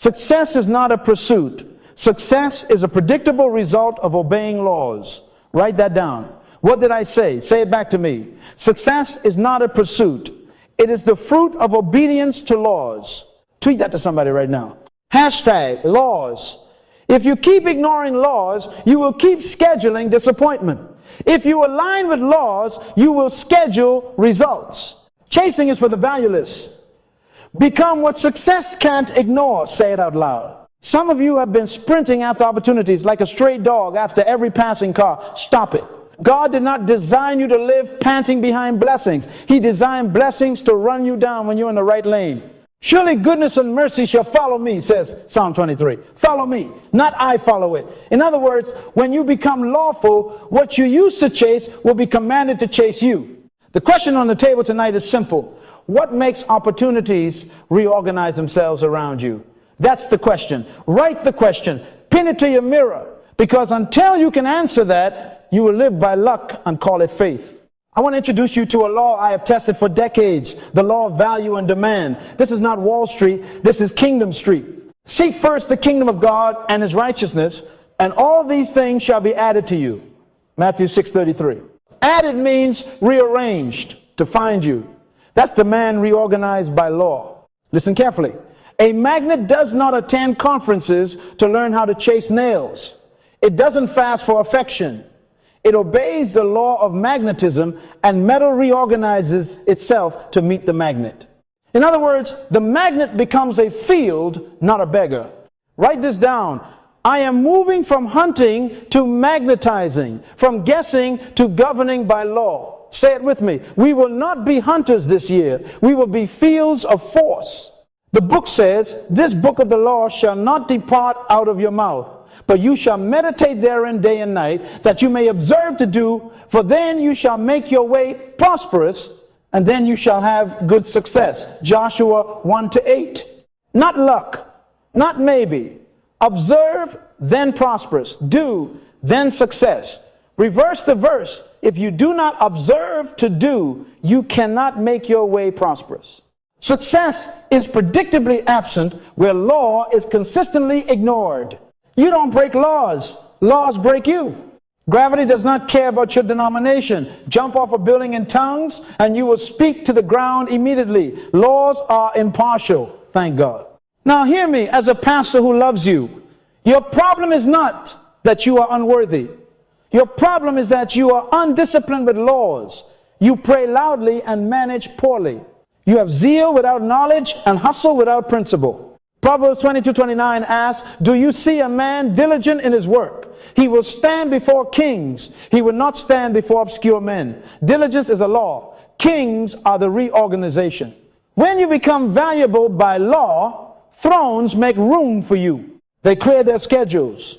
Success is not a pursuit. Success is a predictable result of obeying laws. Write that down. What did I say? Say it back to me. Success is not a pursuit. It is the fruit of obedience to laws. Tweet that to somebody right now. Hashtag laws. If you keep ignoring laws, you will keep scheduling disappointment. If you align with laws, you will schedule results. Chasing is for the valueless. Become what success can't ignore. Say it out loud. Some of you have been sprinting after opportunities like a stray dog after every passing car. Stop it. God did not design you to live panting behind blessings. He designed blessings to run you down when you're in the right lane. Surely goodness and mercy shall follow me, says Psalm 23. Follow me, not I follow it. In other words, when you become lawful, what you used to chase will be commanded to chase you. The question on the table tonight is simple. What makes opportunities reorganize themselves around you? That's the question. Write the question. Pin it to your mirror. Because until you can answer that, you will live by luck and call it faith. I want to introduce you to a law I have tested for decades. The law of value and demand. This is not Wall Street. This is Kingdom Street. Seek first the kingdom of God and his righteousness, and all these things shall be added to you. Matthew 6:33. Added means rearranged to find you. That's demand reorganized by law. Listen carefully. A magnet does not attend conferences to learn how to chase nails. It doesn't fast for affection. It obeys the law of magnetism, and metal reorganizes itself to meet the magnet. In other words, the magnet becomes a field, not a beggar. Write this down. I am moving from hunting to magnetizing, from guessing to governing by law. Say it with me. We will not be hunters this year. We will be fields of force. The book says, this book of the law shall not depart out of your mouth, but you shall meditate therein day and night, that you may observe to do, for then you shall make your way prosperous, and then you shall have good success. Joshua 1-8. Not luck, not maybe. Observe, then prosperous. Do, then success. Reverse the verse. If you do not observe to do, you cannot make your way prosperous. Success is predictably absent where law is consistently ignored. You don't break laws. Laws break you. Gravity does not care about your denomination. Jump off a building in tongues and you will speak to the ground immediately. Laws are impartial. Thank God. Now hear me as a pastor who loves you. Your problem is not that you are unworthy. Your problem is that you are undisciplined with laws. You pray loudly and manage poorly. You have zeal without knowledge and hustle without principle. Proverbs 22:29 asks, do you see a man diligent in his work? He will stand before kings. He will not stand before obscure men. Diligence is a law. Kings are the reorganization. When you become valuable by law, thrones make room for you. They clear their schedules.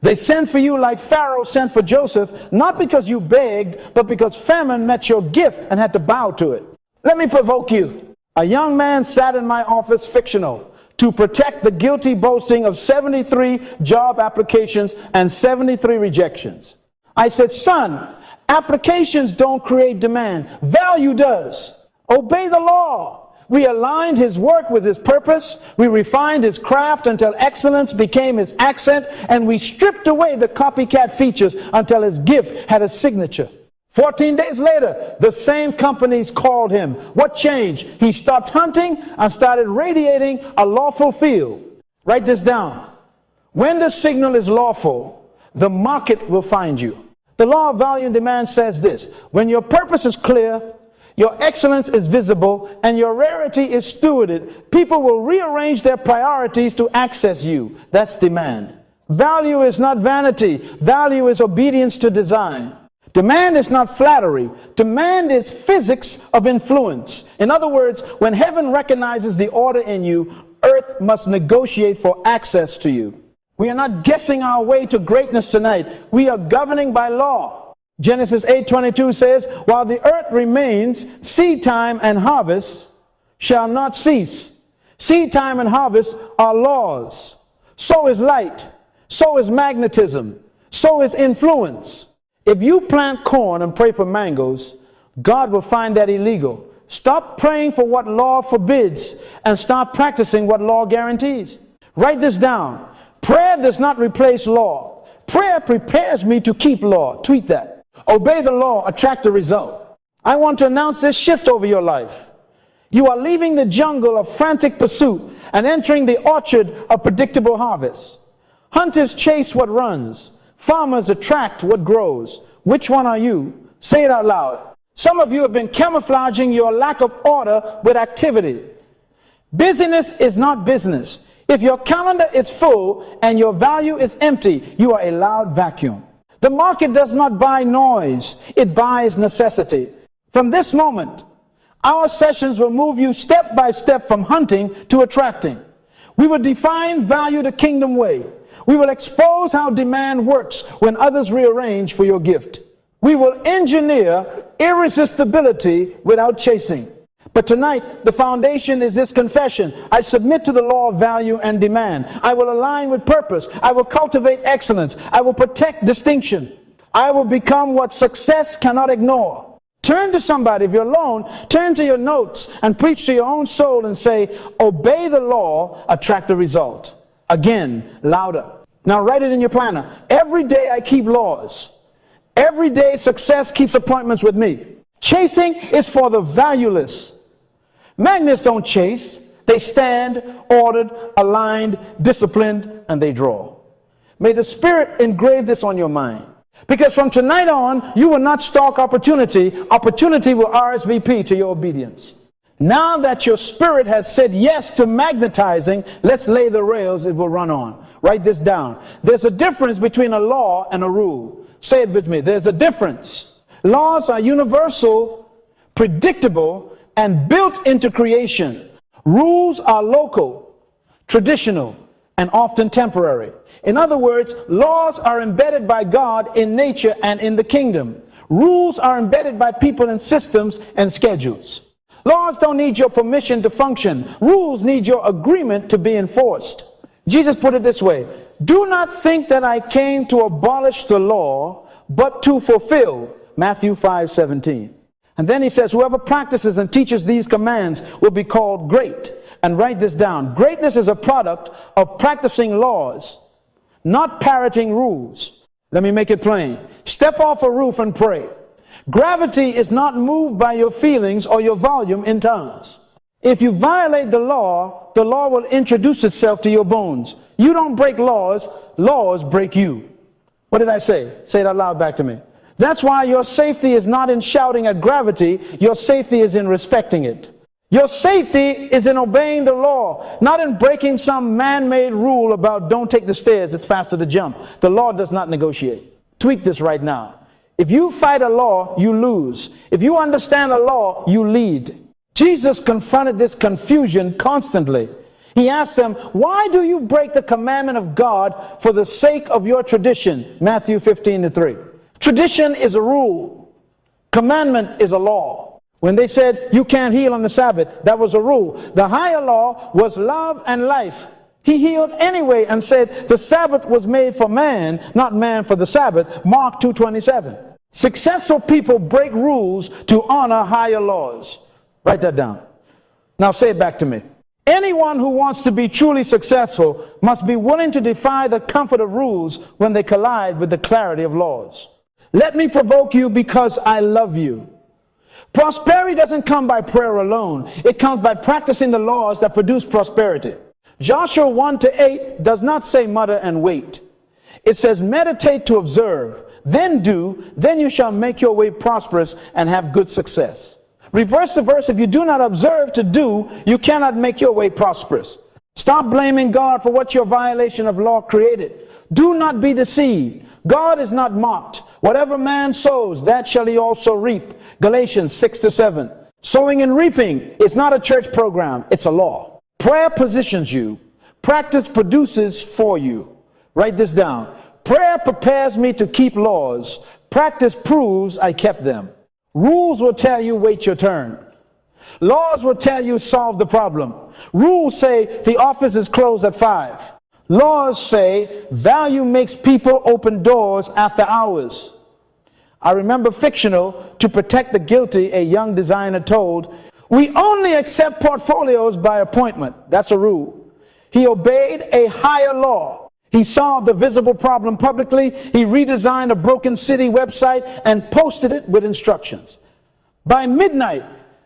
They send for you like Pharaoh sent for Joseph, not because you begged, but because famine met your gift and had to bow to it. Let me provoke you. A young man sat in my office, fictional, to protect the guilty boasting of 73 job applications and 73 rejections. I said, son, applications don't create demand. Value does. Obey the law. We aligned his work with his purpose. We refined his craft until excellence became his accent. And we stripped away the copycat features until his gift had a signature. 14 days later, the same companies called him. What changed? He stopped hunting and started radiating a lawful field. Write this down. When the signal is lawful, the market will find you. The law of value and demand says this. When your purpose is clear, your excellence is visible, and your rarity is stewarded, people will rearrange their priorities to access you. That's demand. Value is not vanity. Value is obedience to design. Demand is not flattery. Demand is physics of influence. In other words, when heaven recognizes the order in you, earth must negotiate for access to you. We are not guessing our way to greatness tonight. We are governing by law. Genesis 8:22 says, while the earth remains, seed time and harvest shall not cease. Seed time and harvest are laws. So is light. So is magnetism. So is influence. If you plant corn and pray for mangoes, God will find that illegal. Stop praying for what law forbids and start practicing what law guarantees. Write this down. Prayer does not replace law. Prayer prepares me to keep law. Tweet that. Obey the law, attract the result. I want to announce this shift over your life. You are leaving the jungle of frantic pursuit and entering the orchard of predictable harvest. Hunters chase what runs. Farmers attract what grows. Which one are you? Say it out loud. Some of you have been camouflaging your lack of order with activity. Busyness is not business. If your calendar is full and your value is empty, you are a loud vacuum. The market does not buy noise. It buys necessity. From this moment, our sessions will move you step by step from hunting to attracting. We will define value the kingdom way. We will expose how demand works when others rearrange for your gift. We will engineer irresistibility without chasing. But tonight, the foundation is this confession. I submit to the law of value and demand. I will align with purpose. I will cultivate excellence. I will protect distinction. I will become what success cannot ignore. Turn to somebody. If you're alone, turn to your notes and preach to your own soul and say, obey the law, attract the result. Again, louder. Now write it in your planner. Every day I keep laws. Every day success keeps appointments with me. Chasing is for the valueless. Magnets don't chase. They stand, ordered, aligned, disciplined, and they draw. May the Spirit engrave this on your mind. Because from tonight on, you will not stalk opportunity. Opportunity will RSVP to your obedience. Now that your spirit has said yes to magnetizing, let's lay the rails it will run on. Write this down. There's a difference between a law and a rule. Say it with me. There's a difference. Laws are universal, predictable, and built into creation. Rules are local, traditional, and often temporary. In other words, laws are embedded by God in nature and in the kingdom. Rules are embedded by people in systems and schedules. Laws don't need your permission to function. Rules need your agreement to be enforced. Jesus put it this way. Do not think that I came to abolish the law, but to fulfill. Matthew 5:17. And then he says, whoever practices and teaches these commands will be called great. And write this down. Greatness is a product of practicing laws, not parroting rules. Let me make it plain. Step off a roof and pray. Gravity is not moved by your feelings or your volume in tongues. If you violate the law will introduce itself to your bones. You don't break laws, laws break you. What did I say? Say it out loud back to me. That's why your safety is not in shouting at gravity. Your safety is in respecting it. Your safety is in obeying the law, not in breaking some man-made rule about don't take the stairs, it's faster to jump. The law does not negotiate. Tweak this right now. If you fight a law, you lose. If you understand a law, you lead. Jesus confronted this confusion constantly. He asked them, why do you break the commandment of God for the sake of your tradition? Matthew 15:3. Tradition is a rule. Commandment is a law. When they said you can't heal on the Sabbath, that was a rule. The higher law was love and life. He healed anyway and said the Sabbath was made for man, not man for the Sabbath. Mark 2:27. Successful people break rules to honor higher laws. Write that down. Now say it back to me. Anyone who wants to be truly successful must be willing to defy the comfort of rules when they collide with the clarity of laws. Let me provoke you because I love you. Prosperity doesn't come by prayer alone. It comes by practicing the laws that produce prosperity. Joshua 1-8 does not say mutter and wait. It says meditate to observe, then do, then you shall make your way prosperous and have good success. Reverse the verse. If you do not observe to do, you cannot make your way prosperous. Stop blaming God for what your violation of law created. Do not be deceived. God is not mocked. Whatever man sows, that shall he also reap. Galatians 6-7. Sowing and reaping is not a church program. It's a law. Prayer positions you. Practice produces for you. Write this down. Prayer prepares me to keep laws. Practice proves I kept them. Rules will tell you wait your turn. Laws will tell you solve the problem. Rules say the office is closed at 5. Laws say value makes people open doors after hours. I remember fictional, to protect the guilty, a young designer told, we only accept portfolios by appointment. That's a rule. He obeyed a higher law. He solved the visible problem publicly. He redesigned a broken city website and posted it with instructions. By midnight,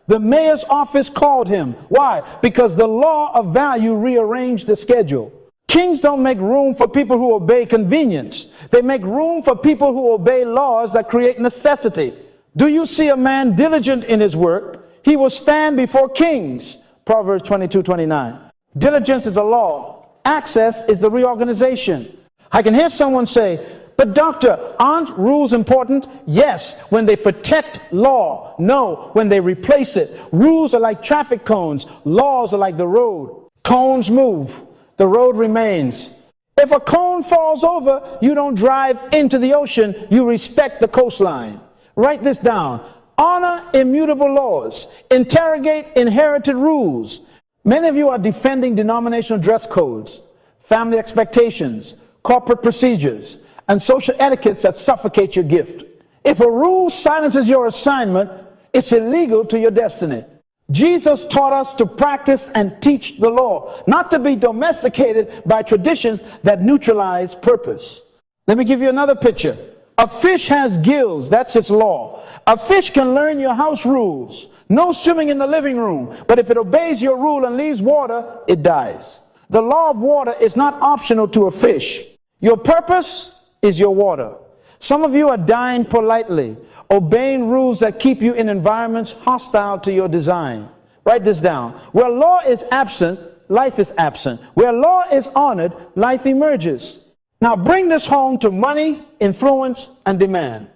the mayor's office called him. Why? Because the law of value rearranged the schedule. Kings don't make room for people who obey convenience. They make room for people who obey laws that create necessity. Do you see a man diligent in his work? He will stand before kings. Proverbs 22:29. Diligence is a law. Access is the reorganization. I can hear someone say, but doctor, aren't rules important? Yes, when they protect law. No, when they replace it. Rules are like traffic cones. Laws are like the road. Cones move. The road remains. If a cone falls over, you don't drive into the ocean. You respect the coastline. Write this down. Honor immutable laws. Interrogate inherited rules. Many of you are defending denominational dress codes, family expectations, corporate procedures, and social etiquettes that suffocate your gift. If a rule silences your assignment, it's illegal to your destiny. Jesus taught us to practice and teach the law, not to be domesticated by traditions that neutralize purpose. Let me give you another picture. A fish has gills, that's its law. A fish can learn your house rules. No swimming in the living room, but if it obeys your rule and leaves water, it dies. The law of water is not optional to a fish. Your purpose is your water. Some of you are dying politely, obeying rules that keep you in environments hostile to your design. Write this down. Where law is absent, life is absent. Where law is honored, life emerges. Now bring this home to money, influence, and demand.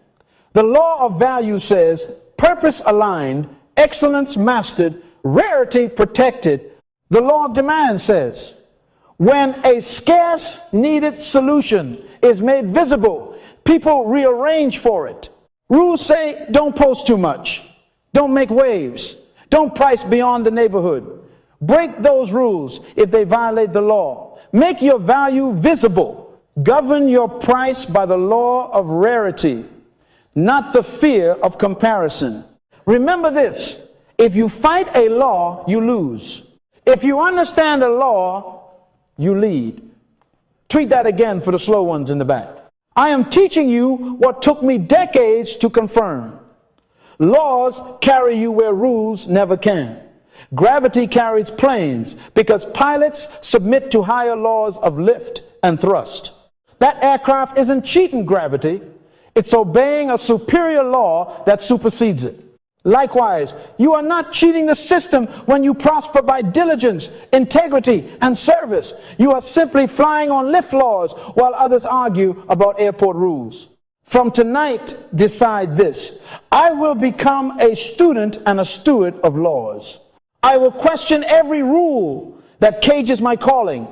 The law of value says, purpose aligned, excellence mastered, rarity protected. The law of demand says, when a scarce needed solution is made visible, people rearrange for it. Rules say don't post too much, don't make waves, don't price beyond the neighborhood. Break those rules if they violate the law. Make your value visible. Govern your price by the law of rarity, not the fear of comparison. Remember this, if you fight a law, you lose. If you understand a law, you lead. Treat that again for the slow ones in the back. I am teaching you what took me decades to confirm. Laws carry you where rules never can. Gravity carries planes because pilots submit to higher laws of lift and thrust. That aircraft isn't cheating gravity. It's obeying a superior law that supersedes it. Likewise, you are not cheating the system when you prosper by diligence, integrity, and service. You are simply flying on lift laws while others argue about airport rules. From tonight, decide this. I will become a student and a steward of laws. I will question every rule that cages my calling.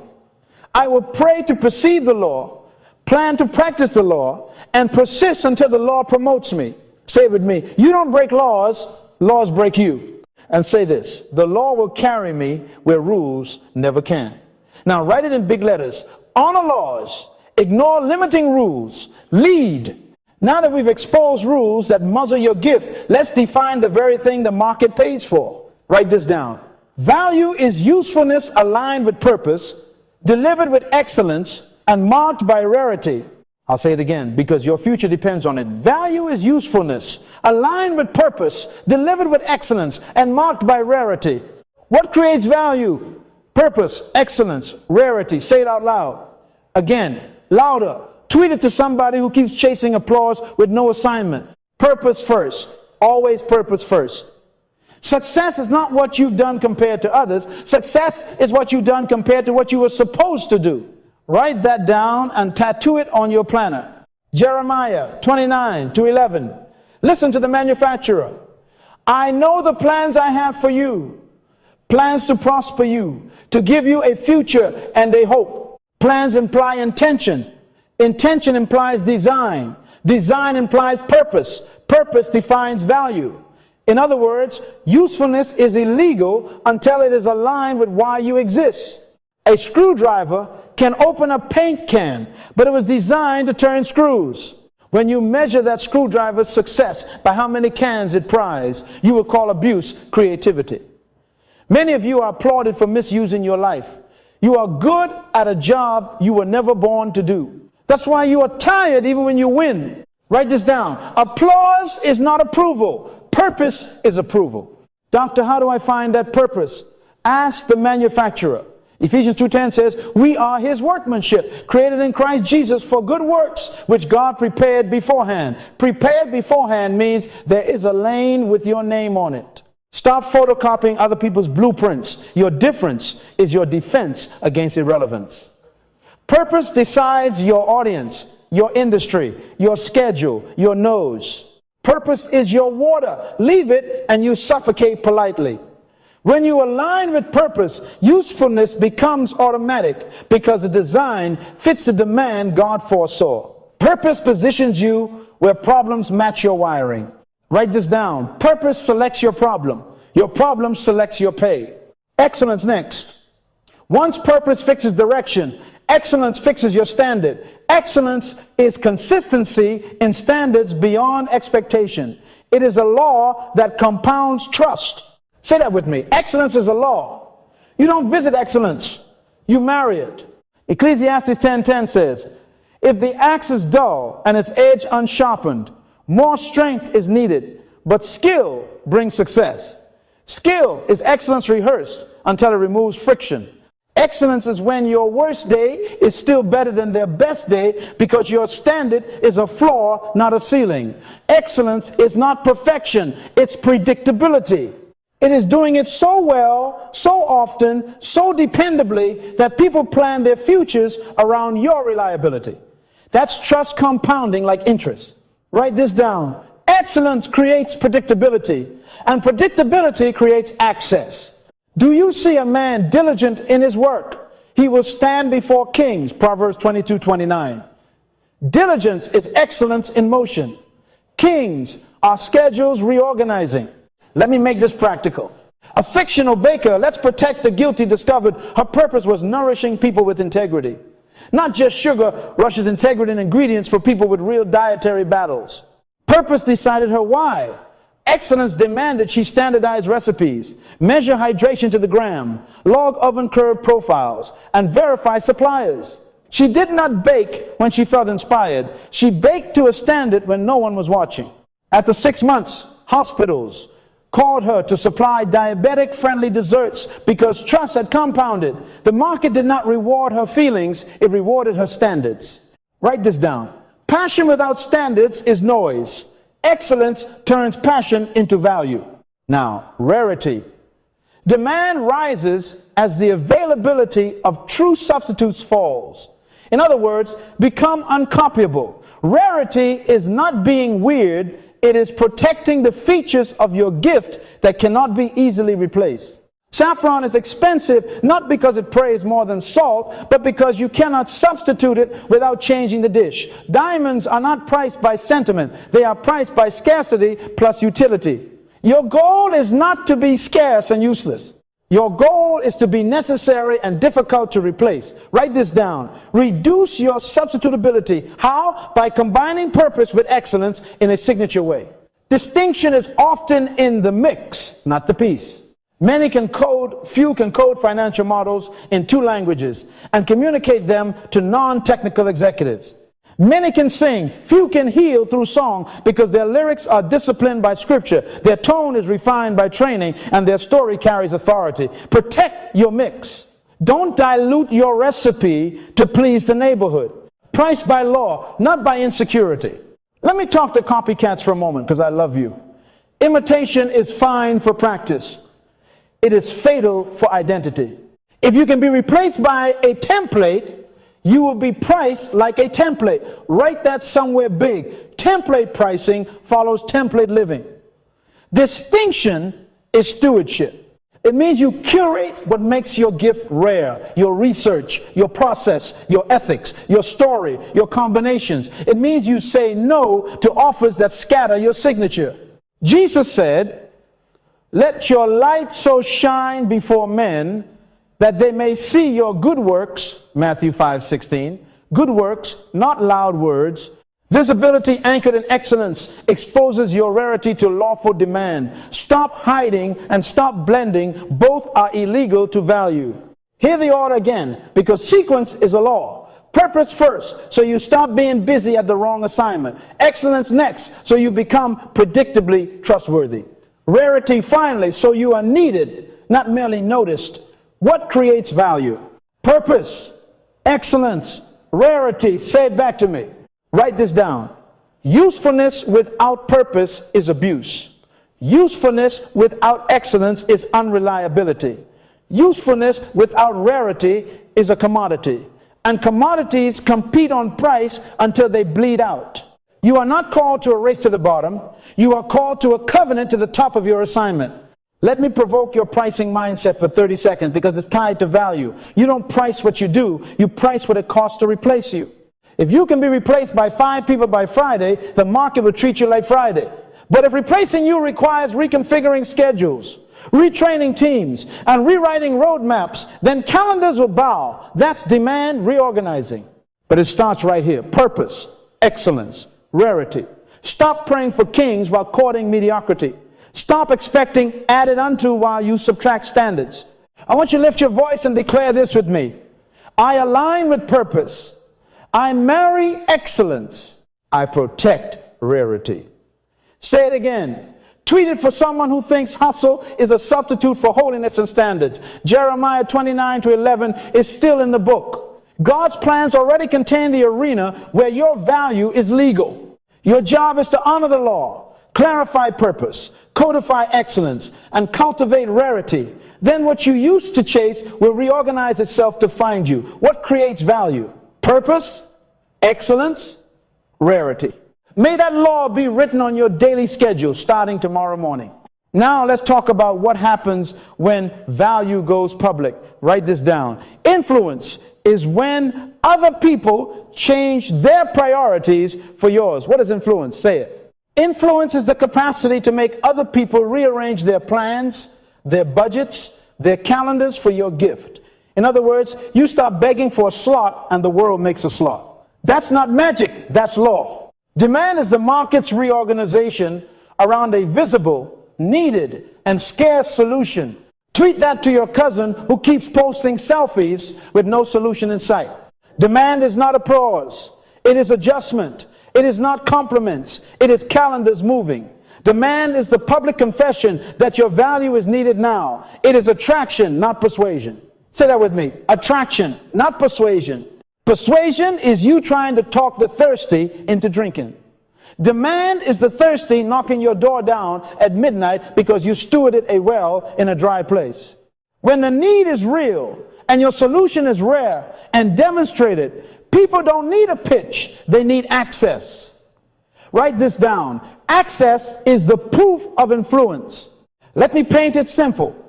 I will pray to perceive the law, plan to practice the law, and persist until the law promotes me. Say it with me. You don't break laws, laws break you. And say this. The law will carry me where rules never can. Now write it in big letters. Honor laws. Ignore limiting rules. Lead. Now that we've exposed rules that muzzle your gift, let's define the very thing the market pays for. Write this down. Value is usefulness aligned with purpose, delivered with excellence, and marked by rarity. I'll say it again, because your future depends on it. Value is usefulness, aligned with purpose, delivered with excellence, and marked by rarity. What creates value? Purpose, excellence, rarity. Say it out loud. Again, louder. Tweet it to somebody who keeps chasing applause with no assignment. Purpose first. Always purpose first. Success is not what you've done compared to others. Success is what you've done compared to what you were supposed to do. Write that down and tattoo it on your planner. Jeremiah 29:11. Listen to the manufacturer. I know the plans I have for you. Plans to prosper you, to give you a future and a hope. Plans imply intention. Intention implies design. Design implies purpose. Purpose defines value. In other words, usefulness is illegal until it is aligned with why you exist. A screwdriver can open a paint can, but it was designed to turn screws. When you measure that screwdriver's success by how many cans it pries, you will call abuse creativity. Many of you are applauded for misusing your life. You are good at a job you were never born to do. That's why you are tired even when you win. Write this down. Applause is not approval. Purpose is approval. Doctor, how do I find that purpose? Ask the manufacturer. Ephesians 2:10 says, we are his workmanship, created in Christ Jesus for good works, which God prepared beforehand. Prepared beforehand means there is a lane with your name on it. Stop photocopying other people's blueprints. Your difference is your defense against irrelevance. Purpose decides your audience, your industry, your schedule, your nose. Purpose is your water. Leave it and you suffocate politely. When you align with purpose, usefulness becomes automatic because the design fits the demand God foresaw. Purpose positions you where problems match your wiring. Write this down. Purpose selects your problem. Your problem selects your pay. Excellence next. Once purpose fixes direction, excellence fixes your standard. Excellence is consistency in standards beyond expectation. It is a law that compounds trust. Say that with me. Excellence is a law. You don't visit excellence. You marry it. Ecclesiastes 10:10 says, if the axe is dull and its edge unsharpened, more strength is needed, but skill brings success. Skill is excellence rehearsed until it removes friction. Excellence is when your worst day is still better than their best day because your standard is a floor, not a ceiling. Excellence is not perfection. It's predictability. It is doing it so well, so often, so dependably that people plan their futures around your reliability. That's trust compounding like interest. Write this down. Excellence creates predictability, and predictability creates access. Do you see a man diligent in his work? He will stand before kings, Proverbs 22:29. Diligence is excellence in motion. Kings are schedules reorganizing. Let me make this practical. A fictional baker, let's protect the guilty, discovered her purpose was nourishing people with integrity. Not just sugar rushes integrity and ingredients for people with real dietary battles. Purpose decided her why. Excellence demanded she standardize recipes, measure hydration to the gram, log oven curve profiles, and verify suppliers. She did not bake when she felt inspired. She baked to a standard when no one was watching. After 6 months, hospitals called her to supply diabetic-friendly desserts because trust had compounded. The market did not reward her feelings, it rewarded her standards. Write this down. Passion without standards is noise. Excellence turns passion into value. Now, rarity. Demand rises as the availability of true substitutes falls. In other words, become uncopyable. Rarity is not being weird. It is protecting the features of your gift that cannot be easily replaced. Saffron is expensive not because it prays more than salt, but because you cannot substitute it without changing the dish. Diamonds are not priced by sentiment. They are priced by scarcity plus utility. Your goal is not to be scarce and useless. Your goal is to be necessary and difficult to replace. Write this down. Reduce your substitutability. How? By combining purpose with excellence in a signature way. Distinction is often in the mix, not the piece. Many can code, few can code financial models in 2 languages and communicate them to non-technical executives. Many can sing, few can heal through song because their lyrics are disciplined by scripture, their tone is refined by training, and their story carries authority. Protect your mix. Don't dilute your recipe to please the neighborhood. Priced by law, not by insecurity. Let me talk to copycats for a moment because I love you. Imitation is fine for practice. It is fatal for identity. If you can be replaced by a template, you will be priced like a template. Write that somewhere big. Template pricing follows template living. Distinction is stewardship. It means you curate what makes your gift rare. Your research, your process, your ethics, your story, your combinations. It means you say no to offers that scatter your signature. Jesus said, let your light so shine before men that they may see your good works, Matthew 5:16, good works, not loud words. Visibility anchored in excellence exposes your rarity to lawful demand. Stop hiding and stop blending. Both are illegal to value. Hear the order again, because sequence is a law. Purpose first, so you stop being busy at the wrong assignment. Excellence next, so you become predictably trustworthy. Rarity finally, so you are needed, not merely noticed. What creates value? Purpose, excellence, rarity. Say it back to me. Write this down. Usefulness without purpose is abuse. Usefulness without excellence is unreliability. Usefulness without rarity is a commodity. And commodities compete on price until they bleed out. You are not called to a race to the bottom. You are called to a covenant to the top of your assignment. Let me provoke your pricing mindset for 30 seconds because it's tied to value. You don't price what you do. You price what it costs to replace you. If you can be replaced by 5 people by Friday, the market will treat you like Friday. But if replacing you requires reconfiguring schedules, retraining teams, and rewriting roadmaps, then calendars will bow. That's demand reorganizing. But it starts right here. Purpose, excellence, rarity. Stop praying for kings while courting mediocrity. Stop expecting added unto while you subtract standards. I want you to lift your voice and declare this with me. I align with purpose. I marry excellence. I protect rarity. Say it again. Tweet it for someone who thinks hustle is a substitute for holiness and standards. Jeremiah 29-11 is still in the book. God's plans already contain the arena where your value is legal. Your job is to honor the law, clarify purpose, codify excellence, and cultivate rarity. Then what you used to chase will reorganize itself to find you. What creates value? Purpose, excellence, rarity. May that law be written on your daily schedule starting tomorrow morning. Now let's talk about what happens when value goes public. Write this down. Influence is when other people change their priorities for yours. What is influence? Say it. Influence is the capacity to make other people rearrange their plans, their budgets, their calendars for your gift. In other words, you stop begging for a slot and the world makes a slot. That's not magic, that's law. Demand is the market's reorganization around a visible, needed, and scarce solution. Tweet that to your cousin who keeps posting selfies with no solution in sight. Demand is not applause. It is adjustment. It is not compliments. It is calendars moving. Demand is the public confession that your value is needed now. It is attraction, not persuasion. Say that with me. Attraction, not persuasion. Persuasion is you trying to talk the thirsty into drinking. Demand is the thirsty knocking your door down at midnight because you stewarded a well in a dry place. When the need is real and your solution is rare and demonstrated, people don't need a pitch, they need access. Write this down. Access is the proof of influence. Let me paint it simple.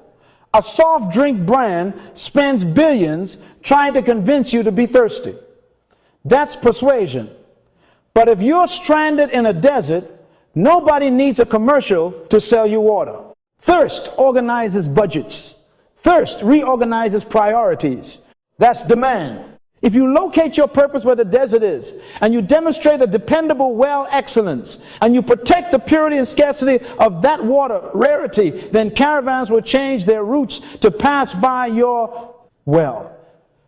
A soft drink brand spends billions trying to convince you to be thirsty. That's persuasion. But if you're stranded in a desert, nobody needs a commercial to sell you water. Thirst organizes budgets. Thirst reorganizes priorities. That's demand. If you locate your purpose where the desert is, and you demonstrate a dependable well excellence, and you protect the purity and scarcity of that water, rarity, then caravans will change their routes to pass by your well.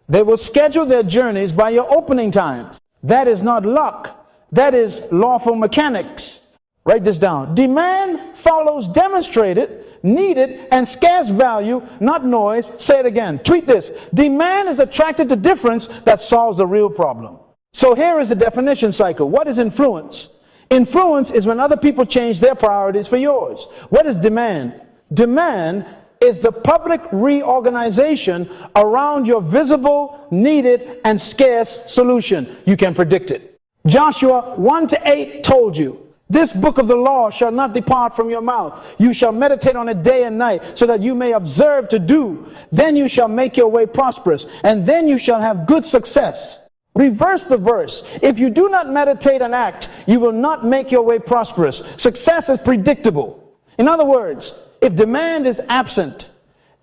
They will schedule their journeys by your opening times. That is not luck. That is lawful mechanics. Write this down. Demand follows demonstrated, needed, and scarce value, not noise. Say it again. Tweet this. Demand is attracted to difference that solves the real problem. So here is the definition cycle. What is influence? Influence is when other people change their priorities for yours. What is demand? Demand is the public reorganization around your visible, needed, and scarce solution. You can predict it. Joshua 1-8 told you, this book of the law shall not depart from your mouth. You shall meditate on it day and night, so that you may observe to do. Then you shall make your way prosperous, and then you shall have good success. Reverse the verse. If you do not meditate and act, you will not make your way prosperous. Success is predictable. In other words, if demand is absent,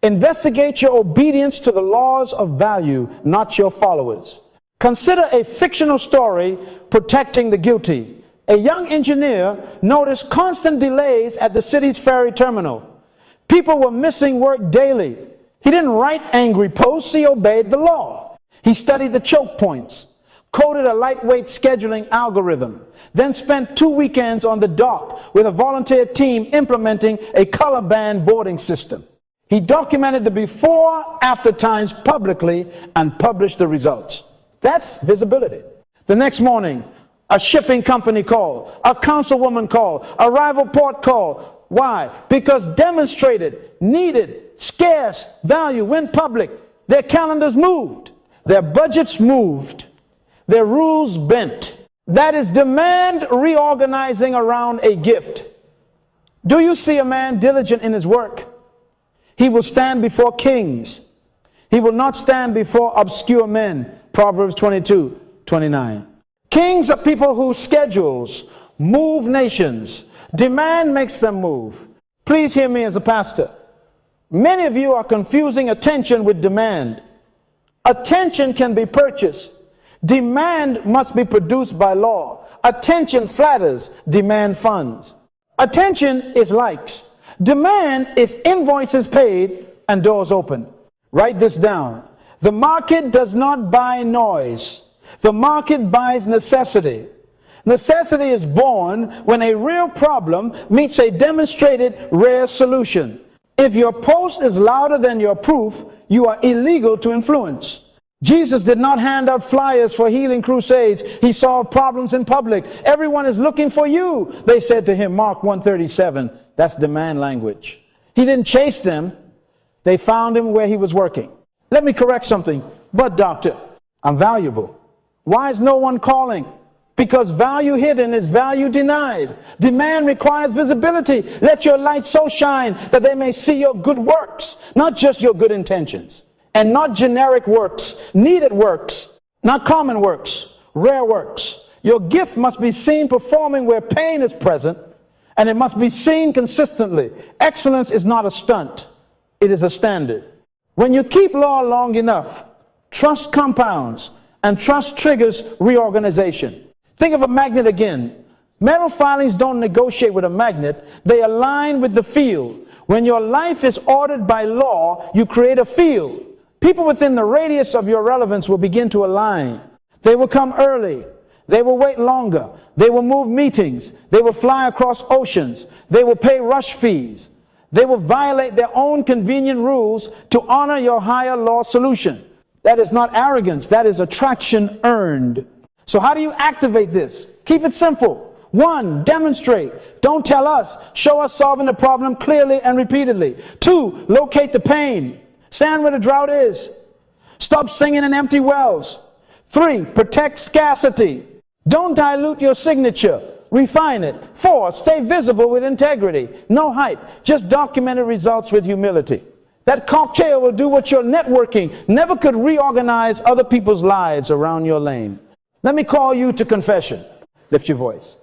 investigate your obedience to the laws of value, not your followers. Consider a fictional story protecting the guilty. A young engineer noticed constant delays at the city's ferry terminal. People were missing work daily. He didn't write angry posts. He obeyed the law. He studied the choke points, coded a lightweight scheduling algorithm, then spent 2 weekends on the dock with a volunteer team implementing a color band boarding system. He documented the before-after times publicly and published the results. That's visibility. The next morning, a shipping company called, a councilwoman called, a rival port called. Why? Because demonstrated, needed, scarce value went public. Their calendars moved. Their budgets moved. Their rules bent. That is demand reorganizing around a gift. Do you see a man diligent in his work? He will stand before kings. He will not stand before obscure men. Proverbs 22:29. Kings are people whose schedules move nations. Demand makes them move. Please hear me as a pastor. Many of you are confusing attention with demand. Attention can be purchased. Demand must be produced by law. Attention flatters, demand funds. Attention is likes. Demand is invoices paid and doors open. Write this down. The market does not buy noise. The market buys necessity. Necessity is born when a real problem meets a demonstrated rare solution. If your post is louder than your proof, you are illegal to influence. Jesus did not hand out flyers for healing crusades. He solved problems in public. Everyone is looking for you, they said to him, Mark 1:37. That's demand language. He didn't chase them. They found him where he was working. Let me correct something. But doctor, I'm valuable. Why is no one calling? Because value hidden is value denied. Demand requires visibility. Let your light so shine that they may see your good works, not just your good intentions. And not generic works, needed works, not common works, rare works. Your gift must be seen performing where pain is present, and it must be seen consistently. Excellence is not a stunt. It is a standard. When you keep law long enough, trust compounds, and trust triggers reorganization. Think of a magnet again. Metal filings don't negotiate with a magnet. They align with the field. When your life is ordered by law, you create a field. People within the radius of your relevance will begin to align. They will come early. They will wait longer. They will move meetings. They will fly across oceans. They will pay rush fees. They will violate their own convenient rules to honor your higher law solution. That is not arrogance. That is attraction earned. So how do you activate this? Keep it simple. 1, demonstrate. Don't tell us. Show us solving the problem clearly and repeatedly. 2, locate the pain. Stand where the drought is. Stop singing in empty wells. 3, protect scarcity. Don't dilute your signature. Refine it. 4, stay visible with integrity. No hype. Just documented results with humility. That cocktail will do what your networking never could reorganize other people's lives around your lane. Let me call you to confession. Lift your voice.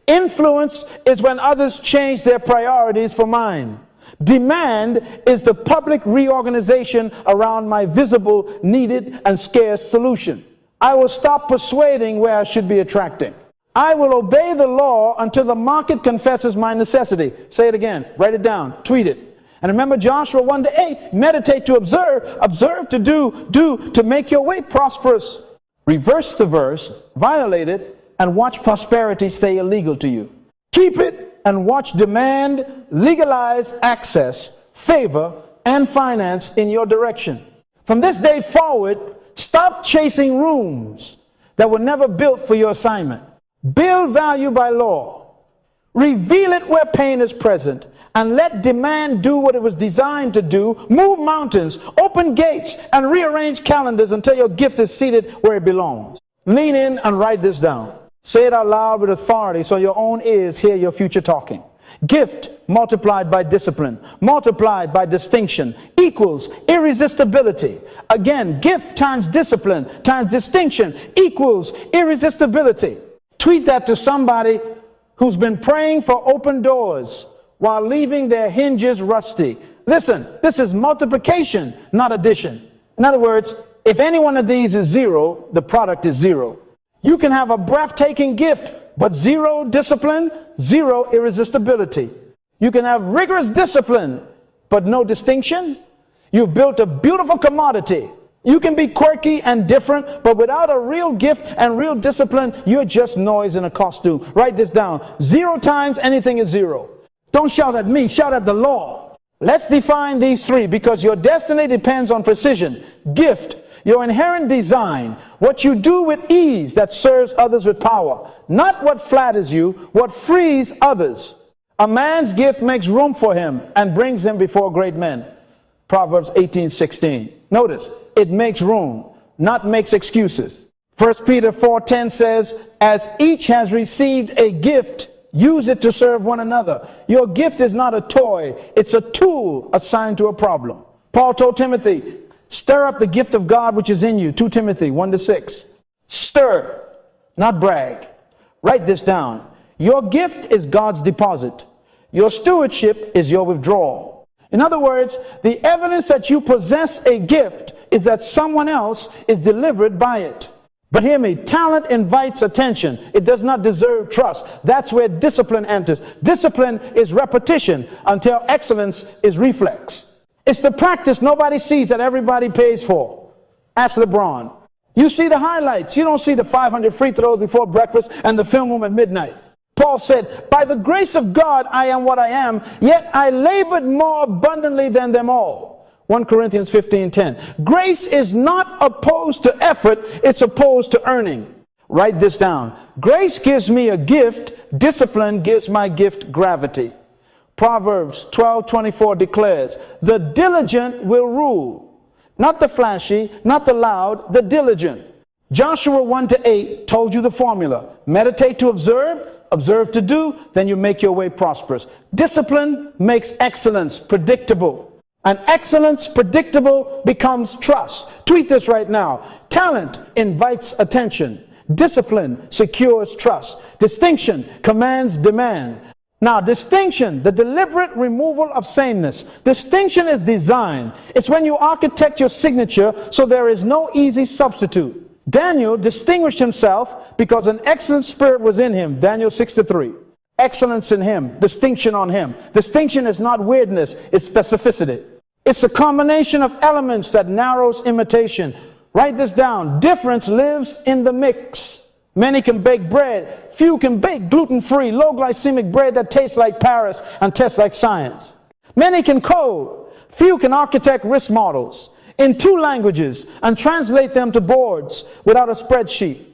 Influence is when others change their priorities for mine. Demand is the public reorganization around my visible, needed, and scarce solution. I will stop persuading where I should be attracting. I will obey the law until the market confesses my necessity. Say it again. Write it down. Tweet it. And remember Joshua 1-8. Meditate to observe. Observe to do to make your way prosperous. Reverse the verse, violate it, and watch prosperity stay illegal to you. Keep it and watch demand, legalize access, favor, and finance in your direction. From this day forward, stop chasing rooms that were never built for your assignment. Build value by law. Reveal it where pain is present. And let demand do what it was designed to do. Move mountains, open gates, and rearrange calendars until your gift is seated where it belongs. Lean in and write this down. Say it out loud with authority so your own ears hear your future talking. Gift multiplied by discipline, multiplied by distinction, equals irresistibility. Again, gift times discipline times distinction equals irresistibility. Tweet that to somebody who's been praying for open doors while leaving their hinges rusty. Listen, this is multiplication, not addition. In other words, if any one of these is 0, the product is 0. You can have a breathtaking gift, but 0 discipline, 0 irresistibility. You can have rigorous discipline, but no distinction. You've built a beautiful commodity. You can be quirky and different, but without a real gift and real discipline, you're just noise in a costume. Write this down. 0 times anything is 0. Don't shout at me, shout at the law. Let's define these 3, because your destiny depends on precision, gift, your inherent design, what you do with ease that serves others with power, not what flatters you, what frees others. A man's gift makes room for him and brings him before great men. Proverbs 18:16. Notice, it makes room, not makes excuses. 1 Peter 4:10 says, as each has received a gift, use it to serve one another. Your gift is not a toy, it's a tool assigned to a problem. Paul told Timothy, stir up the gift of God which is in you. 2 Timothy 1-6. Stir, not brag. Write this down. Your gift is God's deposit. Your stewardship is your withdrawal. In other words, the evidence that you possess a gift is that someone else is delivered by it. But hear me, talent invites attention. It does not deserve trust. That's where discipline enters. Discipline is repetition until excellence is reflex. It's the practice nobody sees that everybody pays for. Ask LeBron. You see the highlights. You don't see the 500 free throws before breakfast and the film room at midnight. Paul said, by the grace of God I am what I am, yet I labored more abundantly than them all. 1 Corinthians 15:10. Grace is not opposed to effort, it's opposed to earning. Write this down. Grace gives me a gift, discipline gives my gift gravity. Proverbs 12:24 declares, the diligent will rule. Not the flashy, not the loud, the diligent. Joshua 1-8 told you the formula. Meditate to observe, observe to do, then you make your way prosperous. Discipline makes excellence predictable. And excellence predictable becomes trust. Tweet this right now. Talent invites attention. Discipline secures trust. Distinction commands demand. Now, distinction, the deliberate removal of sameness. Distinction is design. It's when you architect your signature so there is no easy substitute. Daniel distinguished himself because an excellent spirit was in him. Daniel 6-3. Excellence in him. Distinction on him. Distinction is not weirdness. It's specificity. It's the combination of elements that narrows imitation. Write this down. Difference lives in the mix. Many can bake bread. Few can bake gluten-free, low-glycemic bread that tastes like Paris and tests like science. Many can code. Few can architect risk models in 2 languages and translate them to boards without a spreadsheet.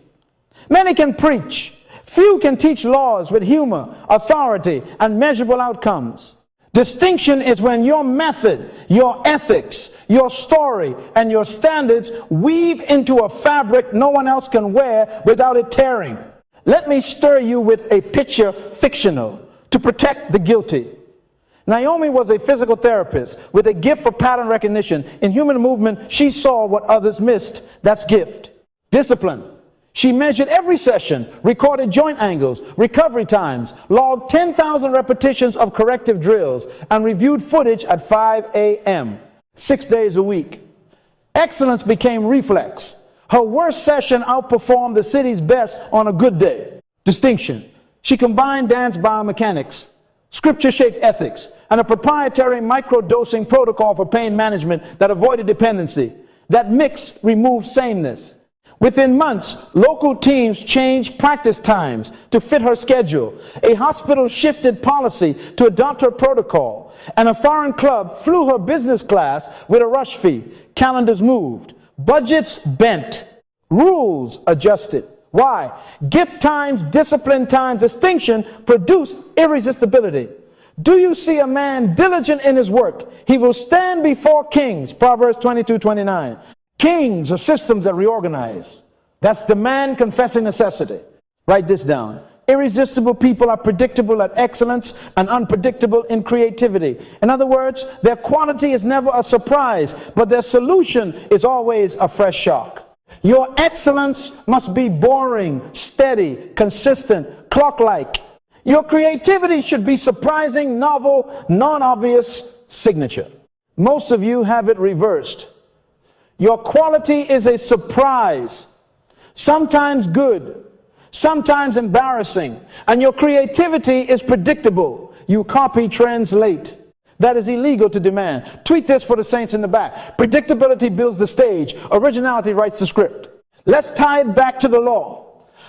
Many can preach. Few can teach laws with humor, authority, and measurable outcomes. Distinction is when your method, your ethics, your story, and your standards weave into a fabric no one else can wear without it tearing. Let me stir you with a picture fictional to protect the guilty. Naomi was a physical therapist with a gift for pattern recognition. In human movement, she saw what others missed. That's gift. Discipline. She measured every session, recorded joint angles, recovery times, logged 10,000 repetitions of corrective drills, and reviewed footage at 5 a.m., 6 days a week. Excellence became reflex. Her worst session outperformed the city's best on a good day. Distinction. She combined dance biomechanics, scripture-shaped ethics, and a proprietary microdosing protocol for pain management that avoided dependency. That mix removed sameness. Within months, local teams changed practice times to fit her schedule. A hospital shifted policy to adopt her protocol. And a foreign club flew her business class with a rush fee. Calendars moved. Budgets bent. Rules adjusted. Why? Gift times, discipline times, distinction produced irresistibility. Do you see a man diligent in his work? He will stand before kings. Proverbs 22:29. Kings are systems that reorganize. That's demand confessing necessity. Write this down. Irresistible people are predictable at excellence and unpredictable in creativity. In other words, their quality is never a surprise, but their solution is always a fresh shock. Your excellence must be boring, steady, consistent, clock-like. Your creativity should be surprising, novel, non-obvious signature. Most of you have it reversed. Your quality is a surprise, sometimes good, sometimes embarrassing, and your creativity is predictable. You copy trends late. that is illegal to demand. Tweet this for the saints in the back. Predictability builds the stage. Originality writes the script. Let's tie it back to the law.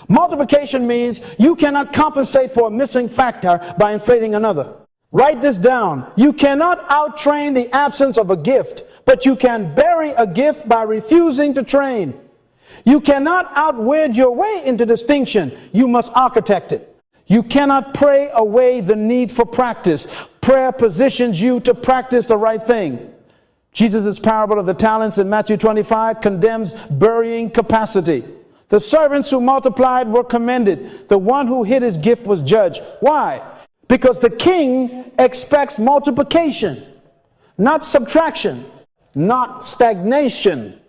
Multiplication means you cannot compensate for a missing factor by inflating another. Write this down. You cannot outtrain the absence of a gift, but you can bury a gift by refusing to train. You cannot outwit your way into distinction. You must architect it. You cannot pray away the need for practice. Prayer positions you to practice the right thing. Jesus' parable of the talents in Matthew 25 condemns burying capacity. The servants who multiplied were commended. The one who hid his gift was judged. Why? Because the king expects multiplication, not subtraction, not stagnation,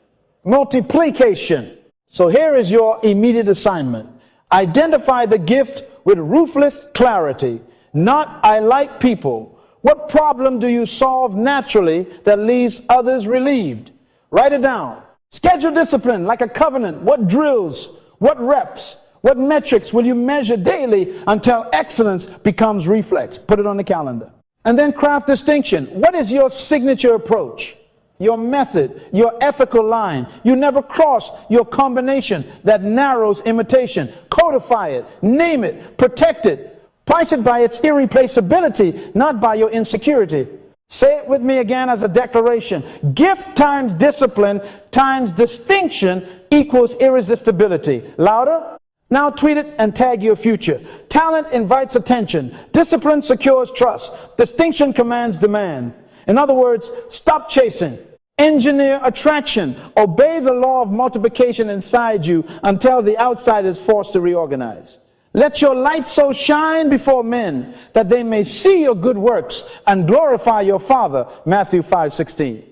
multiplication. So here is your immediate assignment. Identify the gift with ruthless clarity, not I like people. What problem do you solve naturally that leaves others relieved? Write it down. Schedule discipline like a covenant. What drills, what reps, what metrics will you measure daily until excellence becomes reflex? Put it on the calendar. And then craft distinction. What is your signature approach? Your method, your ethical line. You never cross your combination that narrows imitation. Codify it, name it, protect it. Price it by its irreplaceability, not by your insecurity. Say it with me again as a declaration. Gift times discipline times distinction equals irresistibility. Louder? Now tweet it and tag your future. Talent invites attention. Discipline secures trust. Distinction commands demand. In other words, stop chasing. Engineer attraction. Obey the law of multiplication inside you until the outside is forced to reorganize. Let your light so shine before men that they may see your good works and glorify your Father. Matthew 5:16.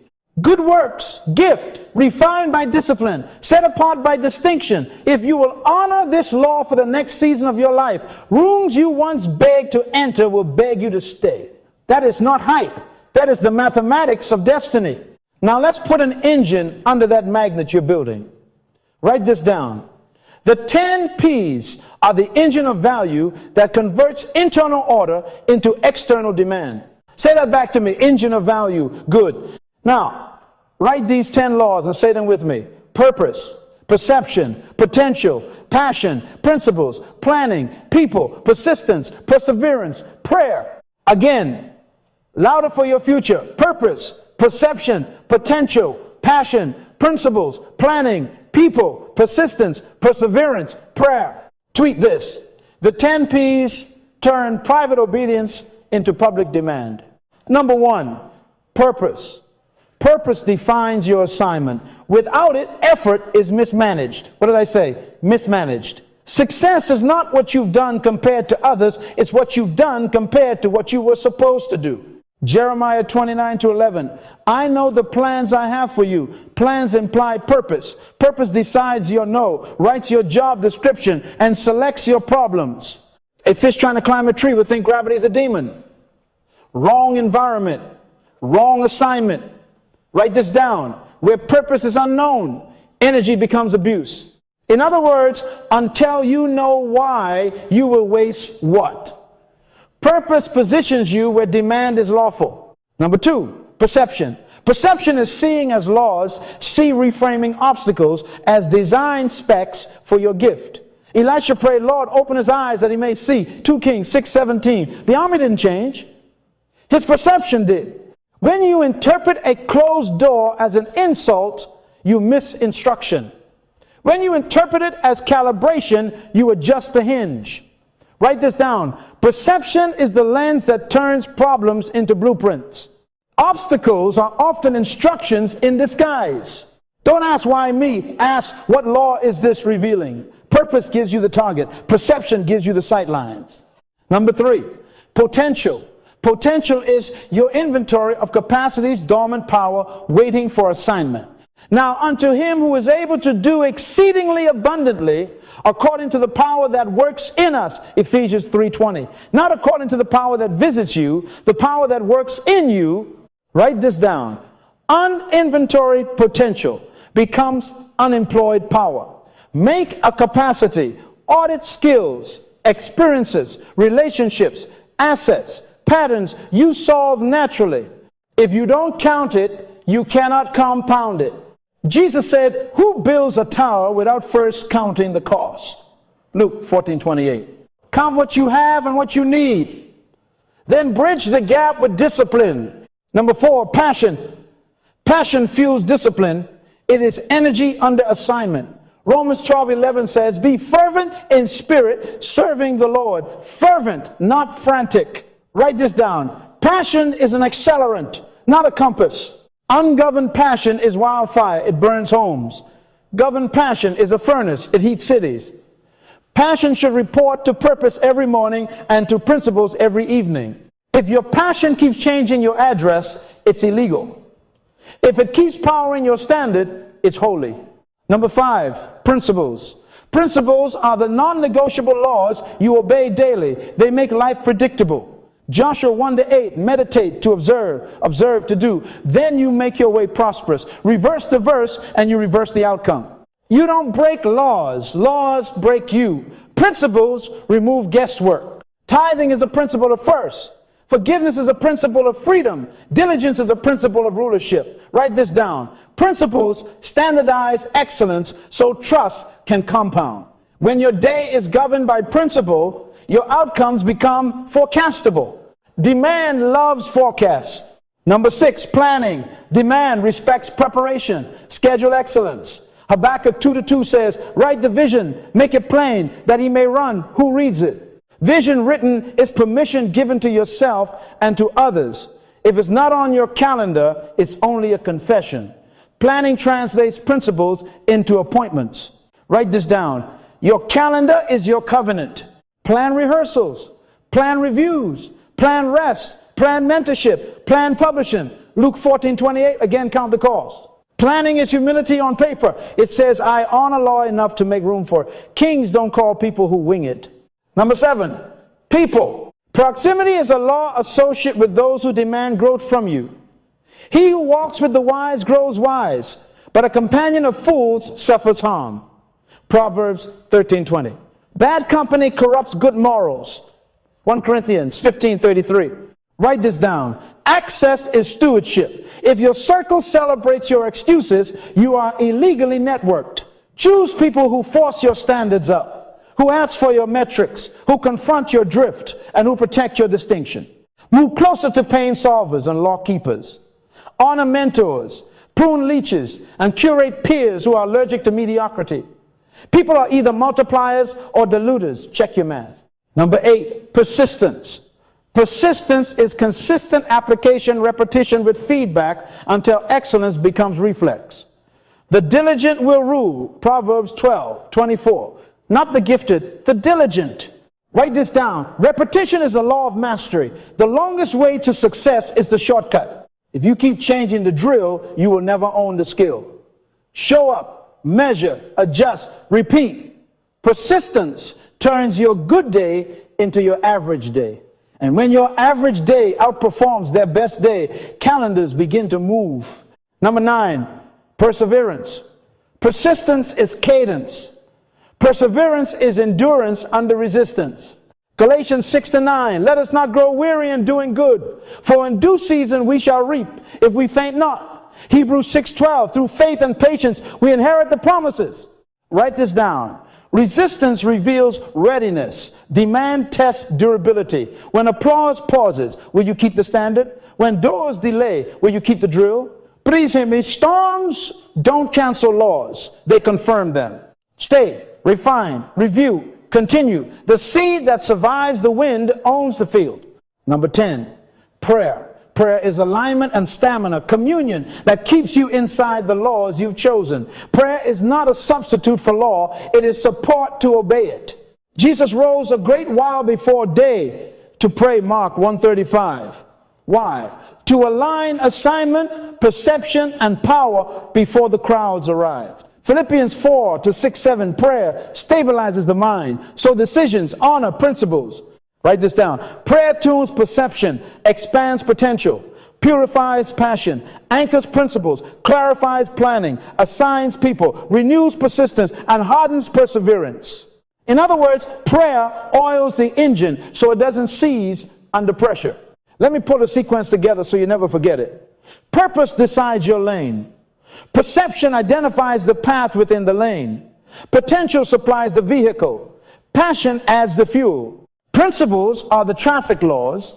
Good works, gift, refined by discipline, set apart by distinction. If you will honor this law for the next season of your life, rooms you once begged to enter will beg you to stay. That is not hype. That is the mathematics of destiny. Now let's put an engine under that magnet you're building. Write this down. The 10 P's are the engine of value that converts internal order into external demand. Say that back to me. Engine of value. Good. Now, write these 10 laws and say them with me. Purpose, perception, potential, passion, principles, planning, people, persistence, perseverance, prayer. Again, louder for your future. Purpose, perception, potential, passion, principles, planning, people, persistence, perseverance, prayer. Tweet this. The 10 P's turn private obedience into public demand. Number 1, purpose. Purpose defines your assignment. Without it, effort is mismanaged. What did I say? Mismanaged. Success is not what you've done compared to others. It's what you've done compared to what you were supposed to do. Jeremiah 29:11. I know the plans I have for you. Plans imply purpose. Purpose decides your no, writes your job description, and selects your problems. A fish trying to climb a tree would think gravity is a demon. Wrong environment. Wrong assignment. Write this down. Where purpose is unknown, energy becomes abuse. In other words, until you know why, you will waste what? Purpose positions you where demand is lawful. Number 2, perception. Perception is seeing as laws, see reframing obstacles as design specs for your gift. Elisha prayed, Lord, open his eyes that he may see. 2 Kings 6:17. The army didn't change. His perception did. When you interpret a closed door as an insult, you miss instruction. When you interpret it as calibration, you adjust the hinge. Write this down. Perception is the lens that turns problems into blueprints. Obstacles are often instructions in disguise. Don't ask why me. Ask what law is this revealing. Purpose gives you the target. Perception gives you the sight lines. Number 3, potential. Potential is your inventory of capacities, dormant power, waiting for assignment. Now, unto him who is able to do exceedingly abundantly, according to the power that works in us, Ephesians 3:20. Not according to the power that visits you, the power that works in you. Write this down. Uninventoried potential becomes unemployed power. Make a capacity, audit skills, experiences, relationships, assets, Patterns you solve naturally. If you don't count it, you cannot compound it. Jesus said, who builds a tower without first counting the cost? Luke 14:28. Count what you have and what you need. Then bridge the gap with discipline. Number 4, passion. Passion fuels discipline. It is energy under assignment. Romans 12:11 says, be fervent in spirit, serving the Lord. Fervent, not frantic. Write this down. Passion is an accelerant, not a compass. Ungoverned passion is wildfire. It burns homes. Governed passion is a furnace. It heats cities. Passion should report to purpose every morning and to principles every evening. If your passion keeps changing your address, it's illegal. If it keeps powering your standard, it's holy. Number 5, principles. Principles are the non-negotiable laws you obey daily. They make life predictable. Joshua 1:8, meditate to observe to do. Then you make your way prosperous. Reverse the verse and you reverse the outcome. You don't break laws. Laws break you. Principles remove guesswork. Tithing is a principle of first. Forgiveness is a principle of freedom. Diligence is a principle of rulership. Write this down. Principles standardize excellence so trust can compound. When your day is governed by principle, your outcomes become forecastable. Demand loves forecasts. Number 6, planning. Demand respects preparation. Schedule excellence. Habakkuk 2:2 says, write the vision, make it plain, that he may run who reads it. Vision written is permission given to yourself and to others. If it's not on your calendar, it's only a confession. Planning translates principles into appointments. Write this down. Your calendar is your covenant. Plan rehearsals, plan reviews, plan rest, plan mentorship, plan publishing. Luke 14:28, again count the cost. Planning is humility on paper. It says, I honor law enough to make room for it. Kings don't call people who wing it. Number 7, people. Proximity is a law associated with those who demand growth from you. He who walks with the wise grows wise, but a companion of fools suffers harm. Proverbs 13:20. Bad company corrupts good morals. 1 Corinthians 15:33. Write this down. Access is stewardship. If your circle celebrates your excuses, you are illegally networked. Choose people who force your standards up, who ask for your metrics, who confront your drift, and who protect your distinction. Move closer to pain solvers and law keepers. Honor mentors, prune leeches, and curate peers who are allergic to mediocrity. People are either multipliers or diluters. Check your math. Number 8, persistence. Persistence is consistent application, repetition with feedback until excellence becomes reflex. The diligent will rule. Proverbs 12:24. Not the gifted, the diligent. Write this down. Repetition is the law of mastery. The longest way to success is the shortcut. If you keep changing the drill, you will never own the skill. Show up, measure, adjust, repeat. Persistence turns your good day into your average day. And when your average day outperforms their best day, calendars begin to move. Number 9, perseverance. Persistence is cadence. Perseverance is endurance under resistance. Galatians 6:9, let us not grow weary in doing good, for in due season we shall reap if we faint not. Hebrews 6:12, through faith and patience we inherit the promises. Write this down. Resistance reveals readiness. Demand tests durability. When applause pauses, will you keep the standard? When doors delay, will you keep the drill? Please hear me. Storms don't cancel laws. They confirm them. Stay, refine, review, continue. The seed that survives the wind owns the field. Number 10, prayer. Prayer is alignment and stamina, communion that keeps you inside the laws you've chosen. Prayer is not a substitute for law. It is support to obey it. Jesus rose a great while before day to pray, Mark 1:35. Why? To align assignment, perception, and power before the crowds arrived. Philippians 4:6-7, prayer stabilizes the mind, so decisions honor principles. Write this down. Prayer tunes perception, expands potential, purifies passion, anchors principles, clarifies planning, assigns people, renews persistence, and hardens perseverance. In other words, prayer oils the engine so it doesn't seize under pressure. Let me pull the sequence together so you never forget it. Purpose decides your lane. Perception identifies the path within the lane. Potential supplies the vehicle. Passion adds the fuel. Principles are the traffic laws.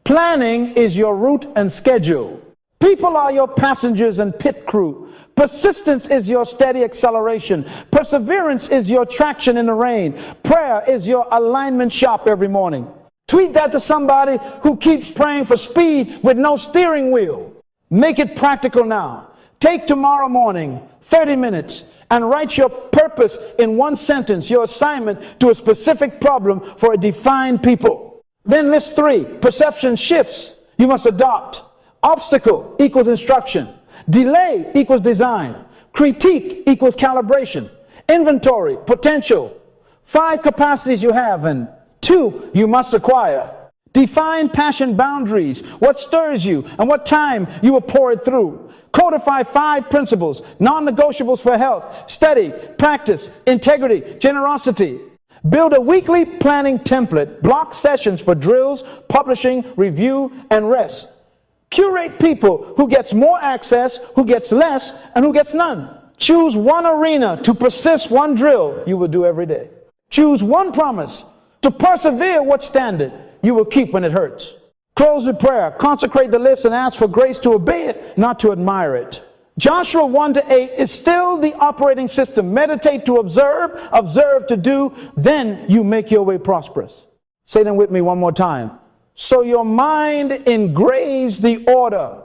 Planning is your route and schedule. People are your passengers and pit crew. Persistence is your steady acceleration. Perseverance is your traction in the rain. Prayer is your alignment shop every morning. Tweet that to somebody who keeps praying for speed with no steering wheel. Make it practical now. Take tomorrow morning, 30 minutes, and write your purpose in one sentence, your assignment to a specific problem for a defined people. Then list 3. Perception shifts. You must adopt. Obstacle equals instruction. Delay equals design. Critique equals calibration. Inventory, potential. 5 capacities you have, and 2 you must acquire. Define passion boundaries. What stirs you and what time you will pour it through. Codify 5 principles, non-negotiables for health, study, practice, integrity, generosity. Build a weekly planning template. Block sessions for drills, publishing, review, and rest. Curate people who gets more access, who gets less, and who gets none. Choose one arena to persist, one drill you will do every day. Choose one promise to persevere what standard you will keep when it hurts. Close with prayer. Consecrate the list and ask for grace to obey it, not to admire it. Joshua 1-8 is still the operating system. Meditate to observe, observe to do, then you make your way prosperous. Say them with me one more time. So your mind engraves the order: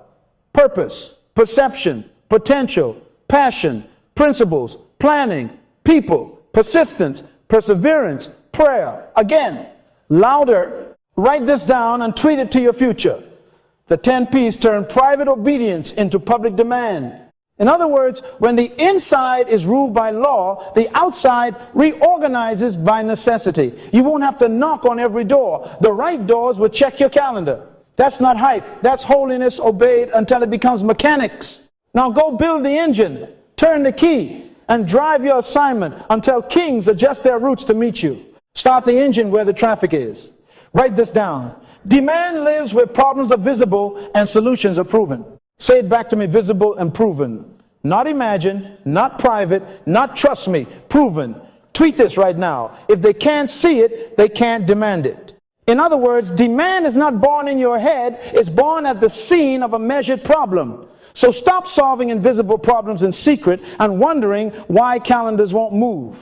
purpose, perception, potential, passion, principles, planning, people, persistence, perseverance, prayer. Again, louder. Write this down and tweet it to your future. The 10 P's turn private obedience into public demand. In other words, when the inside is ruled by law, the outside reorganizes by necessity. You won't have to knock on every door. The right doors will check your calendar. That's not hype. That's holiness obeyed until it becomes mechanics. Now go build the engine, turn the key, and drive your assignment until kings adjust their routes to meet you. Start the engine where the traffic is. Write this down. Demand lives where problems are visible and solutions are proven. Say it back to me: visible and proven. Not imagined, not private, not trust me, proven. Tweet this right now. If they can't see it, they can't demand it. In other words, demand is not born in your head, it's born at the scene of a measured problem. So stop solving invisible problems in secret and wondering why calendars won't move.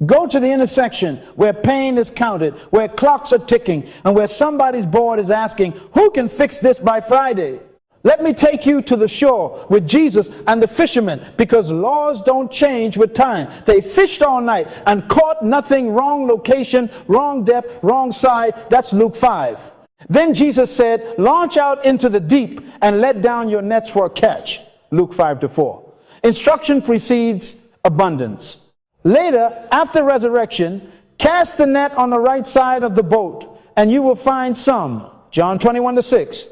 Go to the intersection where pain is counted, where clocks are ticking, and where somebody's board is asking, who can fix this by Friday? Let me take you to the shore with Jesus and the fishermen, because laws don't change with time. They fished all night and caught nothing. Wrong location, wrong depth, wrong side. That's Luke 5. Then Jesus said, launch out into the deep and let down your nets for a catch. Luke 5-4. Instruction precedes abundance. Later, after resurrection, cast the net on the right side of the boat and you will find some. John 21-6.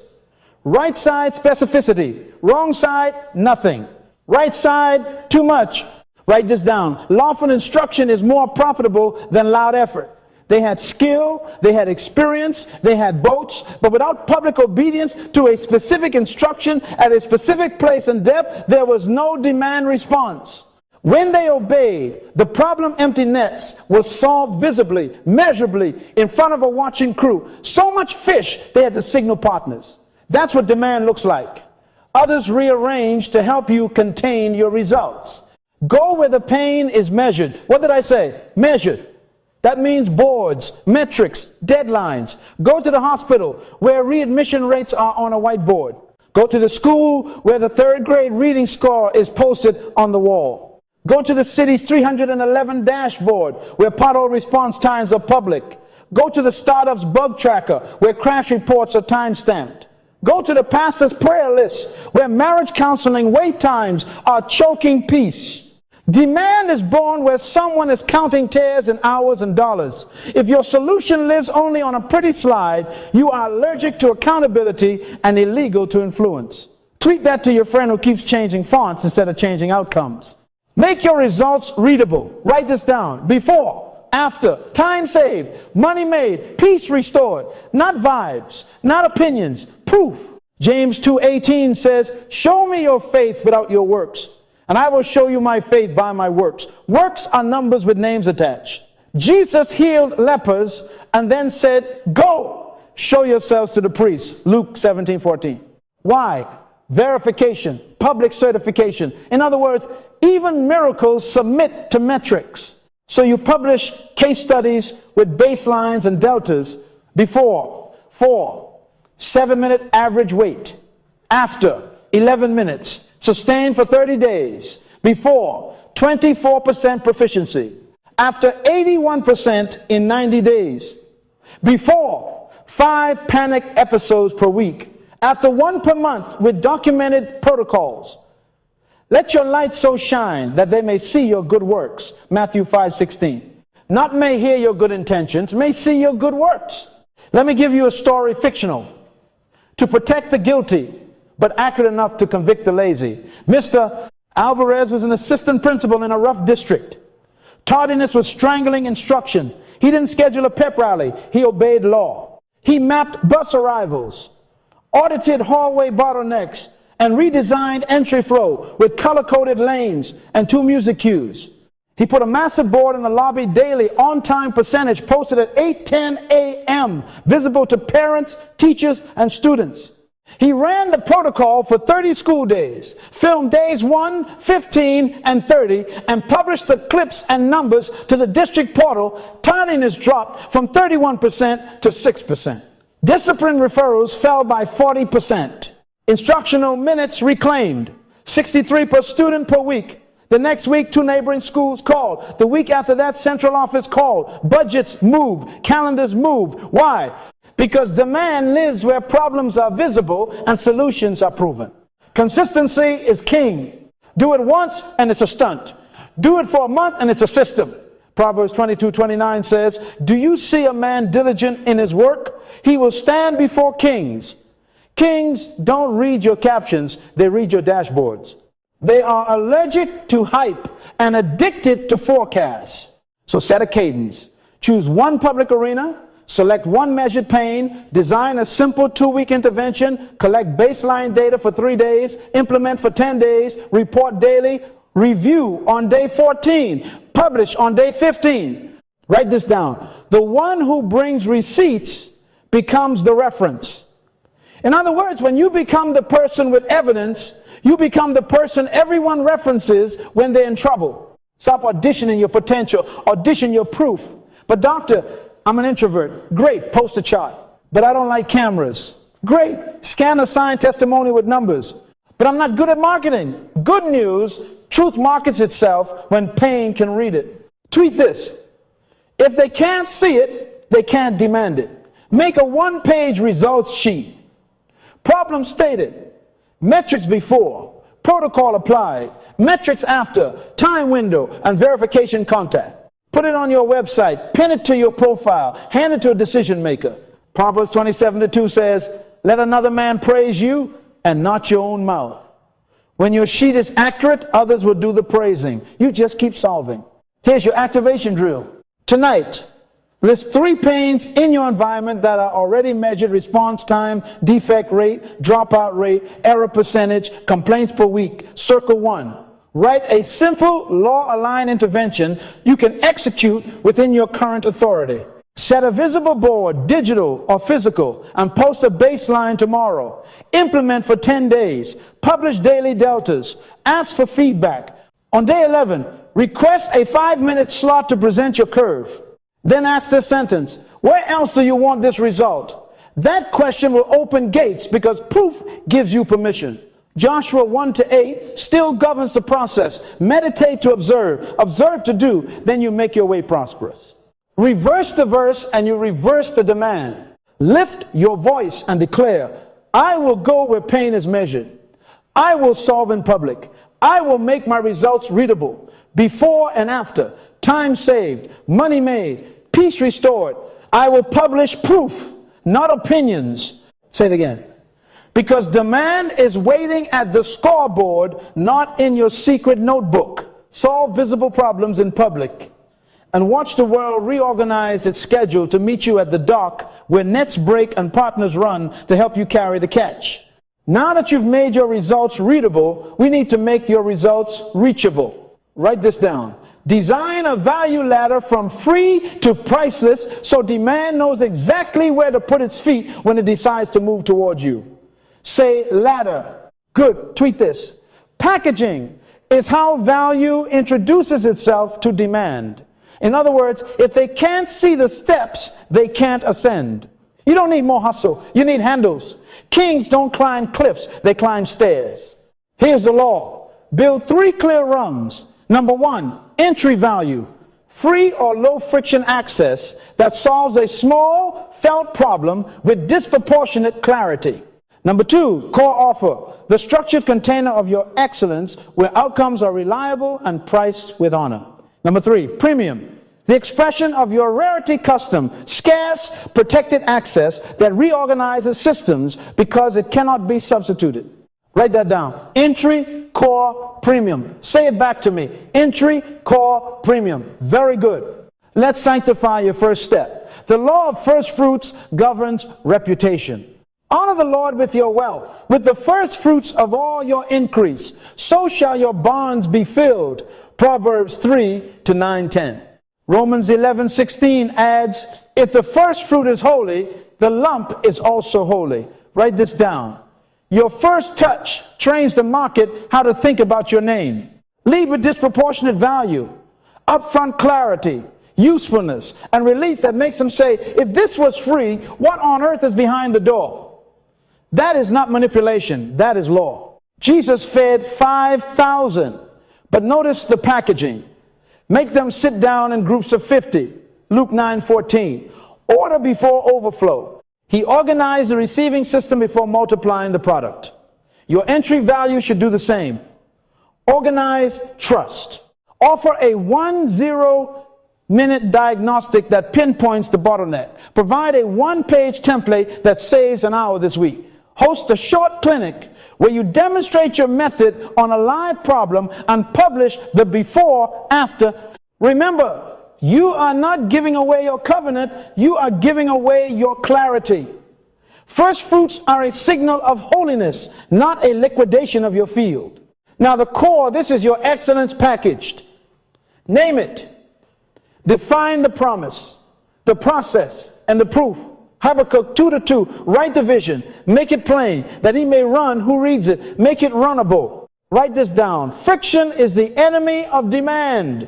Right side, specificity. Wrong side, nothing. Right side, too much. Write this down. Lawful instruction is more profitable than loud effort. They had skill, they had experience, they had boats, but without public obedience to a specific instruction at a specific place and depth, there was no demand response. When they obeyed, the problem empty nets was solved visibly, measurably, in front of a watching crew. So much fish, they had to signal partners. That's what demand looks like. Others rearrange to help you contain your results. Go where the pain is measured. What did I say? Measured. That means boards, metrics, deadlines. Go to the hospital where readmission rates are on a whiteboard. Go to the school where the 3rd grade reading score is posted on the wall. Go to the city's 311 dashboard where pothole response times are public. Go to the startup's bug tracker where crash reports are time-stamped. Go to the pastor's prayer list where marriage counseling wait times are choking peace. Demand is born where someone is counting tears in hours and dollars. If your solution lives only on a pretty slide, you are allergic to accountability and illegal to influence. Tweet that to your friend who keeps changing fonts instead of changing outcomes. Make your results readable. Write this down. Before, after, time saved, money made, peace restored. Not vibes, not opinions, proof. James 2:18 says, show me your faith without your works, and I will show you my faith by my works. Works are numbers with names attached. Jesus healed lepers and then said, go, show yourselves to the priests. Luke 17:14. Why? Verification, public certification. In other words, even miracles submit to metrics. So you publish case studies with baselines and deltas. Before, 7-minute average wait. After, 11 minutes. Sustained for 30 days. Before, 24% proficiency. After, 81% in 90 days. Before, 5 panic episodes per week. After 1 per month with documented protocols. Let your light so shine that they may see your good works. Matthew 5:16. Not may hear your good intentions, may see your good works. Let me give you a story, fictional, to protect the guilty, but accurate enough to convict the lazy. Mr. Alvarez was an assistant principal in a rough district. Tardiness was strangling instruction. He didn't schedule a pep rally. He obeyed law. He mapped bus arrivals, audited hallway bottlenecks, and redesigned entry flow with color-coded lanes and 2 music cues. He put a massive board in the lobby daily, on-time percentage posted at 8:10 a.m., visible to parents, teachers, and students. He ran the protocol for 30 school days, filmed days 1, 15, and 30, and published the clips and numbers to the district portal. Tardiness dropped from 31% to 6%. Discipline referrals fell by 40%. Instructional minutes reclaimed, 63 per student per week. The next week, 2 neighboring schools called. The week after that, central office called. Budgets moved, calendars moved. Why? Because demand lives where problems are visible and solutions are proven. Consistency is king. Do it once and it's a stunt. Do it for a month and it's a system. Proverbs 22:29 says, do you see a man diligent in his work? He will stand before kings. Kings don't read your captions, they read your dashboards. They are allergic to hype and addicted to forecasts. So set a cadence. Choose 1 public arena, select 1 measured pain, design a simple 2-week intervention, collect baseline data for 3 days, implement for 10 days, report daily, review on day 14, publish on day 15. Write this down. The one who brings receipts becomes the reference. In other words, when you become the person with evidence, you become the person everyone references when they're in trouble. Stop auditioning your potential, audition your proof. But doctor, I'm an introvert. Great, post a chart. But I don't like cameras. Great, scan a signed testimony with numbers. But I'm not good at marketing. Good news, truth markets itself when pain can read it. Tweet this. If they can't see it, they can't demand it. Make a 1-page results sheet. Problem stated, metrics before, protocol applied, metrics after, time window, and verification contact. Put it on your website, pin it to your profile, hand it to a decision maker. Proverbs 27:2 says, let another man praise you and not your own mouth. When your sheet is accurate, others will do the praising. You just keep solving. Here's your activation drill. Tonight, list 3 pains in your environment that are already measured: response time, defect rate, dropout rate, error percentage, complaints per week. Circle 1. Write a simple law-aligned intervention you can execute within your current authority. Set a visible board, digital or physical, and post a baseline tomorrow. Implement for 10 days. Publish daily deltas. Ask for feedback. On day 11, request a 5-minute slot to present your curve. Then ask this sentence: where else do you want this result? That question will open gates because proof gives you permission. Joshua 1-8 still governs the process. Meditate to observe. Observe to do. Then you make your way prosperous. Reverse the verse and you reverse the demand. Lift your voice and declare, I will go where pain is measured. I will solve in public. I will make my results readable. Before and after. Time saved. Money made. Peace restored. I will publish proof, not opinions. Say it again. Because demand is waiting at the scoreboard, not in your secret notebook. Solve visible problems in public and watch the world reorganize its schedule to meet you at the dock where nets break and partners run to help you carry the catch. Now that you've made your results readable, we need to make your results reachable. Write this down. Design a value ladder from free to priceless so demand knows exactly where to put its feet when it decides to move towards you. Say ladder. Good. Tweet this. Packaging is how value introduces itself to demand. In other words, if they can't see the steps, they can't ascend. You don't need more hustle. You need handles. Kings don't climb cliffs. They climb stairs. Here's the law. Build 3 clear rungs. Number 1, entry value. Free or low friction access that solves a small felt problem with disproportionate clarity. Number 2, core offer. The structured container of your excellence where outcomes are reliable and priced with honor. Number 3, premium. The expression of your rarity custom, scarce, protected access that reorganizes systems because it cannot be substituted. Write that down. Entry, core, premium. Say it back to me. Entry, core, premium. Very good. Let's sanctify your first step. The law of first fruits governs reputation. Honor the Lord with your wealth, with the first fruits of all your increase. So shall your barns be filled. Proverbs 3:9-10. Romans 11:16 adds, if the first fruit is holy, the lump is also holy. Write this down. Your first touch trains the market how to think about your name. Lead with disproportionate value, upfront clarity, usefulness, and relief that makes them say, if this was free, what on earth is behind the door? That is not manipulation. That is law. Jesus fed 5,000, but notice the packaging. Make them sit down in groups of 50. Luke 9:14. Order before overflow. He organized the receiving system before multiplying the product. Your entry value should do the same. Organize trust. Offer a 1-0-minute diagnostic that pinpoints the bottleneck. Provide a 1-page template that saves an hour this week. Host a short clinic where you demonstrate your method on a live problem and publish the before, after. Remember, you are not giving away your covenant, you are giving away your clarity. First fruits are a signal of holiness, not a liquidation of your field. Now the core, this is your excellence packaged. Name it. Define the promise, the process, and the proof. Habakkuk 2:2, write the vision, make it plain, that he may run who reads it, make it runnable. Write this down. Friction is the enemy of demand.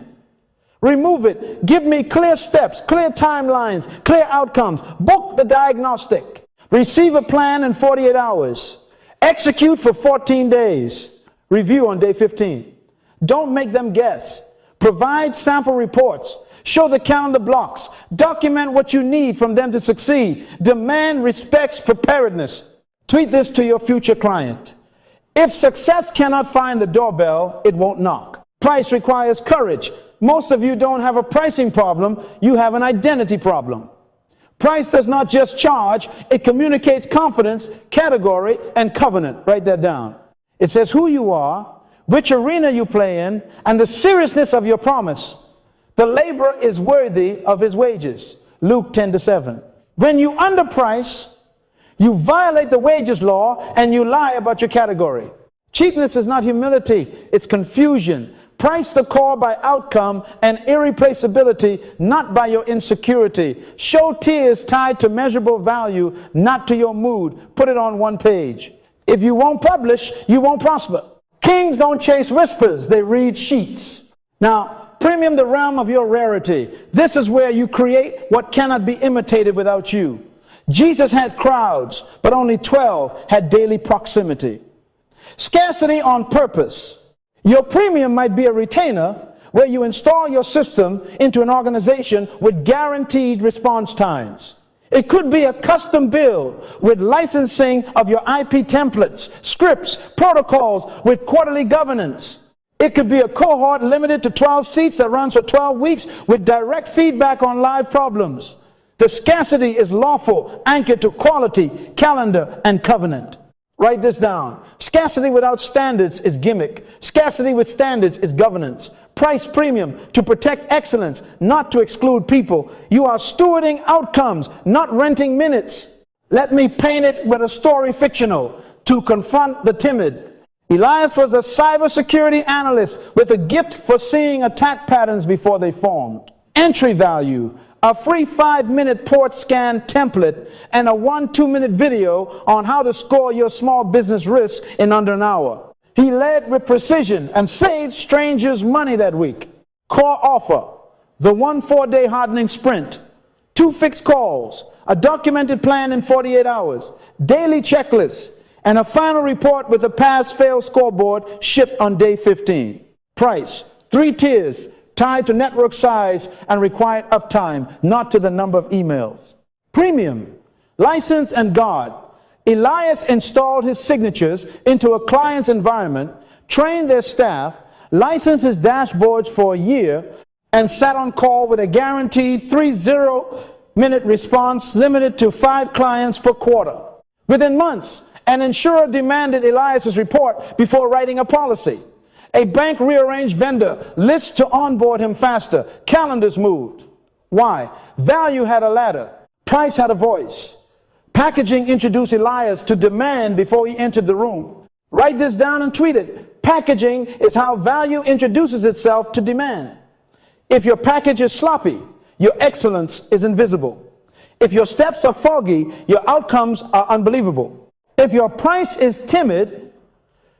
Remove it. Give me clear steps, clear timelines, clear outcomes. Book the diagnostic. Receive a plan in 48 hours. Execute for 14 days. Review on day 15. Don't make them guess. Provide sample reports. Show the calendar blocks. Document what you need from them to succeed. Demand respects preparedness. Tweet this to your future client. If success cannot find the doorbell, it won't knock. Price requires courage. Most of you don't have a pricing problem. You have an identity problem. Price does not just charge. It communicates confidence, category, and covenant. Write that down. It says who you are, which arena you play in, and the seriousness of your promise. The laborer is worthy of his wages. Luke 10:7. When you underprice, you violate the wages law and you lie about your category. Cheapness is not humility, it's confusion. Price the core by outcome and irreplaceability, not by your insecurity. Show tiers tied to measurable value, not to your mood. Put it on one page. If you won't publish, you won't prosper. Kings don't chase whispers, they read sheets. Now, premium the realm of your rarity. This is where you create what cannot be imitated without you. Jesus had crowds, but only 12 had daily proximity. Scarcity on purpose. Your premium might be a retainer where you install your system into an organization with guaranteed response times. It could be a custom build with licensing of your IP templates, scripts, protocols with quarterly governance. It could be a cohort limited to 12 seats that runs for 12 weeks with direct feedback on live problems. The scarcity is lawful, anchored to quality, calendar, and covenant. Write this down. Scarcity without standards is gimmick. Scarcity with standards is governance. Price premium to protect excellence, not to exclude people. You are stewarding outcomes, not renting minutes. Let me paint it with a story fictional to confront the timid. Elias was a cybersecurity analyst with a gift for seeing attack patterns before they formed. Entry value: a free 5-minute port scan template and a 1-2-minute video on how to score your small business risk in under an hour. He led with precision and saved strangers money that week. Core offer: the 1 4-day hardening sprint, 2 fixed calls, a documented plan in 48 hours, daily checklists, and a final report with a pass-fail scoreboard shipped on day 15. Price: 3 tiers tied to network size and required uptime, not to the number of emails. Premium: license and guard. Elias installed his signatures into a client's environment, trained their staff, licensed his dashboards for a year, and sat on call with a guaranteed 30-minute response limited to 5 clients per quarter. Within months, an insurer demanded Elias's report before writing a policy. A bank rearranged vendor lists to onboard him faster. Calendars moved. Why? Value had a ladder. Price had a voice. Packaging introduced Elias to demand before he entered the room. Write this down and tweet it. Packaging is how value introduces itself to demand. If your package is sloppy, your excellence is invisible. If your steps are foggy, your outcomes are unbelievable. If your price is timid,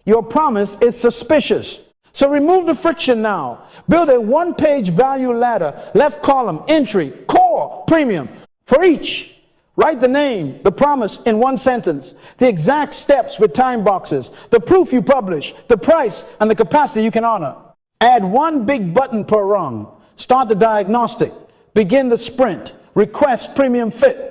your promise is suspicious. So remove the friction now. Build a 1-page value ladder. Left column: entry, core, premium. For each, write the name, the promise in 1 sentence, the exact steps with time boxes, the proof you publish, the price, and the capacity you can honor. Add 1 big button per rung. Start the diagnostic. Begin the sprint. Request premium fit.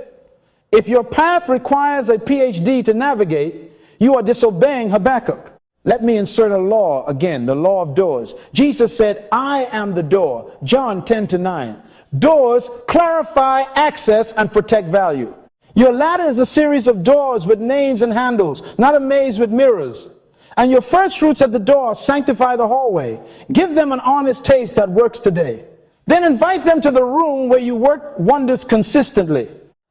If your path requires a PhD to navigate, you are disobeying Habakkuk. Let me insert a law again, the law of doors. Jesus said, "I am the door." John 10:9. Doors clarify access and protect value. Your ladder is a series of doors with names and handles, not a maze with mirrors. And your first fruits at the door sanctify the hallway. Give them an honest taste that works today. Then invite them to the room where you work wonders consistently.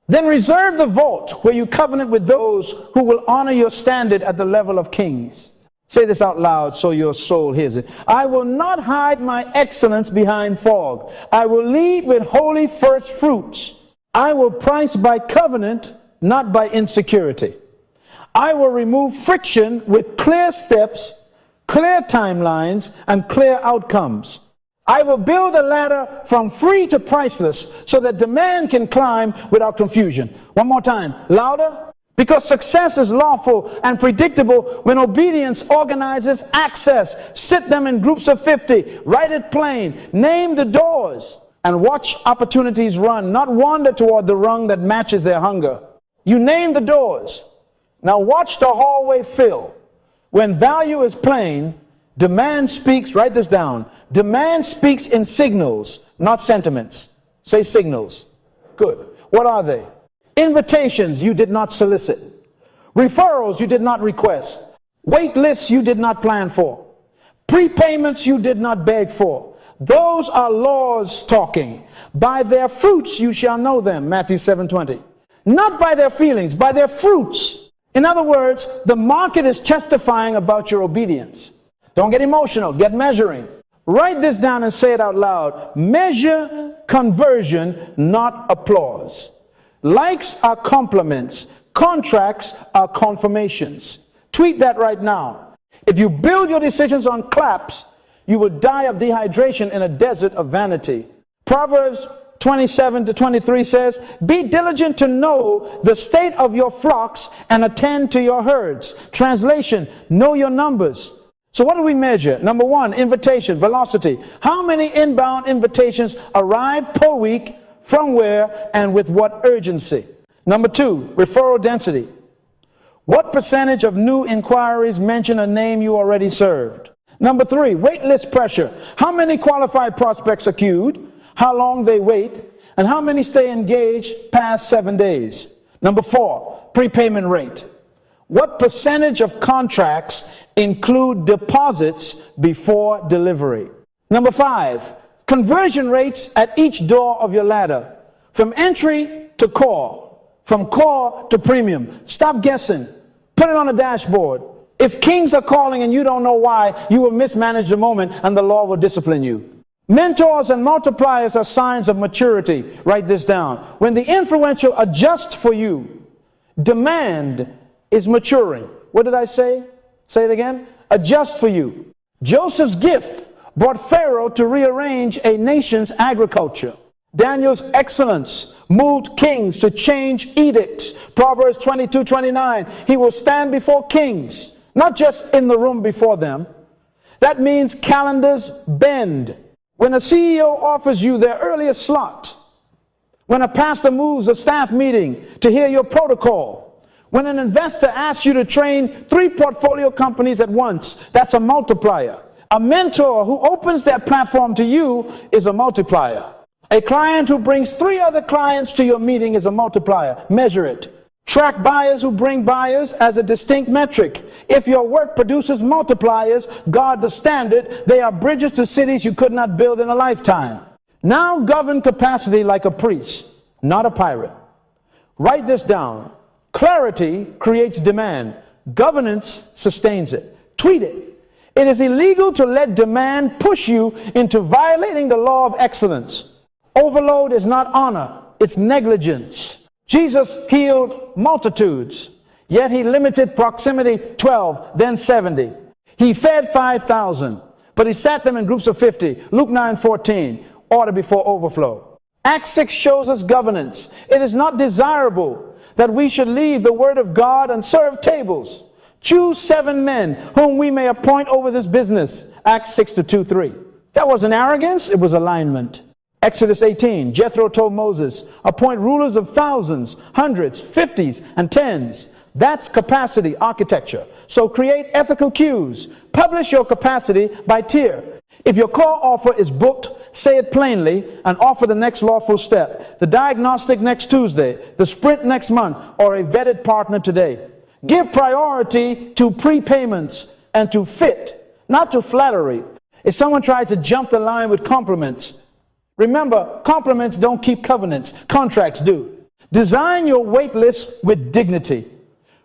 Then reserve the vault where you covenant with those who will honor your standard at the level of kings. Say this out loud so your soul hears it. I will not hide my excellence behind fog. I will lead with holy first fruits. I will price by covenant, not by insecurity. I will remove friction with clear steps, clear timelines, and clear outcomes. I will build a ladder from free to priceless so that demand can climb without confusion. One more time, louder. Because success is lawful and predictable when obedience organizes access. Sit them in groups of 50. Write it plain. Name the doors. And watch opportunities run, not wander toward the rung that matches their hunger. You name the doors. Now watch the hallway fill. When value is plain, demand speaks. Write this down. Demand speaks in signals, not sentiments. Say signals. Good. What are they? Invitations you did not solicit. Referrals you did not request. Wait lists you did not plan for. Prepayments you did not beg for. Those are laws talking. By their fruits you shall know them, Matthew 7:20. Not by their feelings, by their fruits. In other words, the market is testifying about your obedience. Don't get emotional, get measuring. Write this down and say it out loud. Measure conversion, not applause. Likes are compliments. Contracts are confirmations. Tweet that right now. If you build your decisions on claps, you will die of dehydration in a desert of vanity. Proverbs 27-23 says, be diligent to know the state of your flocks and attend to your herds. Translation, know your numbers. So what do we measure? Number 1, invitation, velocity. How many inbound invitations arrive per week? From where and with what urgency? Number 2, referral density. What percentage of new inquiries mention a name you already served? Number 3, wait list pressure. How many qualified prospects are queued? How long they wait? And how many stay engaged past 7 days? Number 4, prepayment rate. What percentage of contracts include deposits before delivery? Number 5, conversion rates at each door of your ladder. From entry to core. From core to premium. Stop guessing. Put it on a dashboard. If kings are calling and you don't know why, you will mismanage the moment and the Lord will discipline you. Mentors and multipliers are signs of maturity. Write this down. When the influential adjusts for you, demand is maturing. What did I say? Say it again. Adjust for you. Joseph's gift brought Pharaoh to rearrange a nation's agriculture. Daniel's excellence moved kings to change edicts. Proverbs 22:29. He will stand before kings, not just in the room before them. That means calendars bend. When a CEO offers you their earliest slot, when a pastor moves a staff meeting to hear your protocol, when an investor asks you to train 3 portfolio companies at once, that's a multiplier. A mentor who opens their platform to you is a multiplier. A client who brings 3 other clients to your meeting is a multiplier. Measure it. Track buyers who bring buyers as a distinct metric. If your work produces multipliers, guard the standard. They are bridges to cities you could not build in a lifetime. Now govern capacity like a priest, not a pirate. Write this down. Clarity creates demand. Governance sustains it. Tweet it. It is illegal to let demand push you into violating the law of excellence. Overload is not honor, it's negligence. Jesus healed multitudes, yet he limited proximity 12, then 70. He fed 5,000, but he sat them in groups of 50. Luke 9:14, order before overflow. Acts 6 shows us governance. It is not desirable that we should leave the word of God and serve tables. Choose 7 men whom we may appoint over this business. Acts 6:2-3. That wasn't arrogance, it was alignment. Exodus 18, Jethro told Moses, appoint rulers of thousands, hundreds, 50s, and 10s. That's capacity architecture. So create ethical cues. Publish your capacity by tier. If your call offer is booked, say it plainly and offer the next lawful step. The diagnostic next Tuesday, the sprint next month, or a vetted partner today. Give priority to prepayments and to fit, not to flattery. If someone tries to jump the line with compliments, remember, compliments don't keep covenants. Contracts do. Design your wait list with dignity.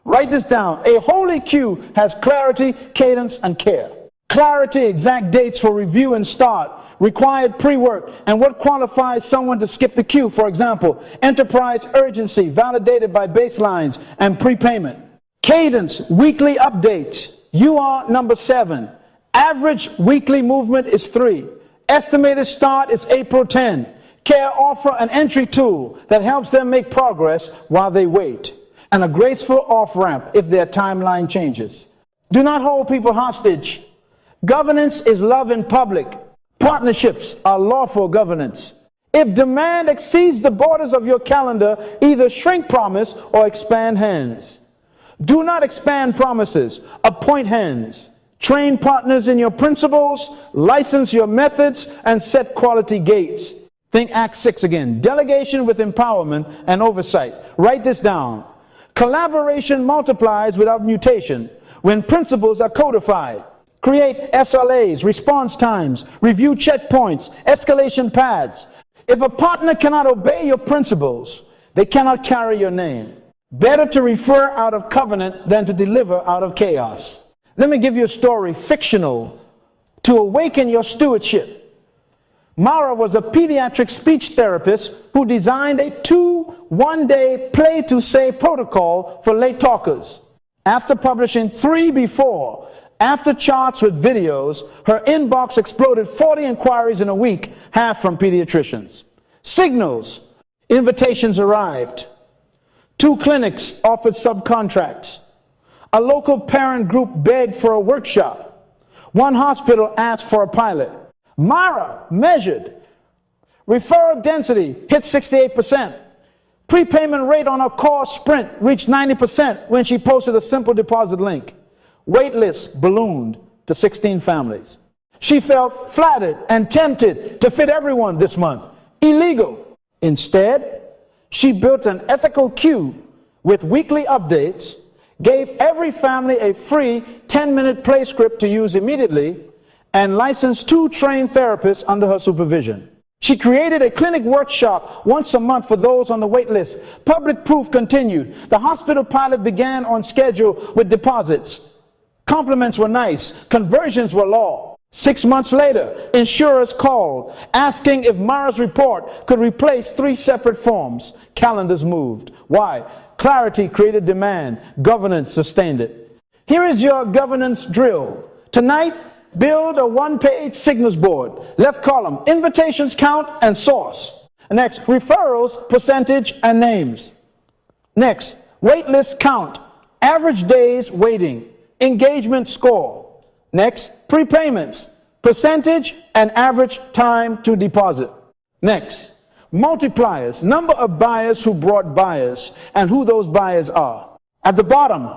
Write this down. A holy queue has clarity, cadence, and care. Clarity, exact dates for review and start, required pre-work, and what qualifies someone to skip the queue. For example, enterprise urgency, validated by baselines and prepayment. Cadence, weekly updates. You are number 7. Average weekly movement is 3. Estimated start is April 10. Care offer an entry tool that helps them make progress while they wait. And a graceful off-ramp if their timeline changes. Do not hold people hostage. Governance is love in public. Partnerships are lawful governance. If demand exceeds the borders of your calendar, either shrink promise or expand hands. Do not expand promises. Appoint hands. Train partners in your principles, license your methods, and set quality gates. Think Acts 6 again. Delegation with empowerment and oversight. Write this down. Collaboration multiplies without mutation when principles are codified. Create SLAs, response times, review checkpoints, escalation paths. If a partner cannot obey your principles, they cannot carry your name. Better to refer out of covenant than to deliver out of chaos. Let me give you a story, fictional, to awaken your stewardship. Mara was a pediatric speech therapist who designed a 2-one-day play-to-save protocol for late talkers. After publishing 3 before, after charts with videos, her inbox exploded 40 inquiries in a week, half from pediatricians. Signals, invitations arrived. 2 clinics offered subcontracts. A local parent group begged for a workshop. 1 hospital asked for a pilot. Mara measured. Referral density hit 68%. Prepayment rate on her core sprint reached 90% when she posted a simple deposit link. Wait list ballooned to 16 families. She felt flattered and tempted to fit everyone this month. Illegal. Instead, she built an ethical queue with weekly updates, gave every family a free 10-minute play script to use immediately, and licensed 2 trained therapists under her supervision. She created a clinic workshop once a month for those on the wait list. Public proof continued. The hospital pilot began on schedule with deposits. Compliments were nice. Conversions were law. 6 months later, insurers called, asking if Mara's report could replace 3 separate forms. Calendars moved. Why? Clarity created demand. Governance sustained it. Here is your governance drill. Tonight, build a 1-page signals board. Left column, invitations count and source. Next, referrals, percentage, and names. Next, wait list count, average days waiting, engagement score. Next, prepayments, percentage, and average time to deposit. Next, multipliers, number of buyers who brought buyers, and who those buyers are. At the bottom,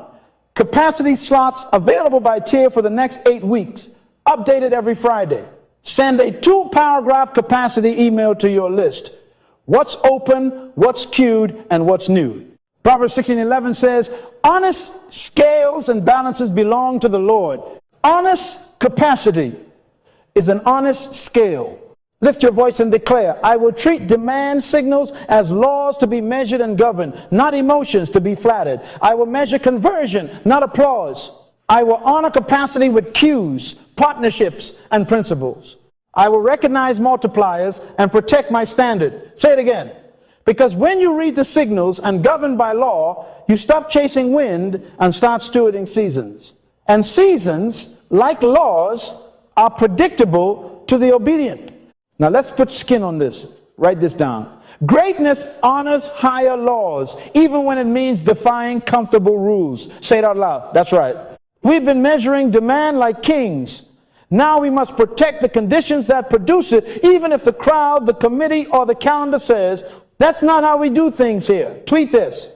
capacity slots available by tier for the next 8 weeks. Updated every Friday. Send a 2-paragraph capacity email to your list. What's open, what's queued, and what's new. Proverbs 16:11 says, honest scales and balances belong to the Lord. Honest capacity is an honest scale. Lift your voice and declare, I will treat demand signals as laws to be measured and governed, not emotions to be flattered. I will measure conversion, not applause. I will honor capacity with cues, partnerships, and principles. I will recognize multipliers and protect my standard. Say it again. Because when you read the signals and govern by law, you stop chasing wind and start stewarding seasons. And seasons, like laws, are predictable to the obedient. Now let's put skin on this. Write this down. Greatness honors higher laws, even when it means defying comfortable rules. Say it out loud. That's right. We've been measuring demand like kings. Now we must protect the conditions that produce it, even if the crowd, the committee, or the calendar says, that's not how we do things here. Tweet this.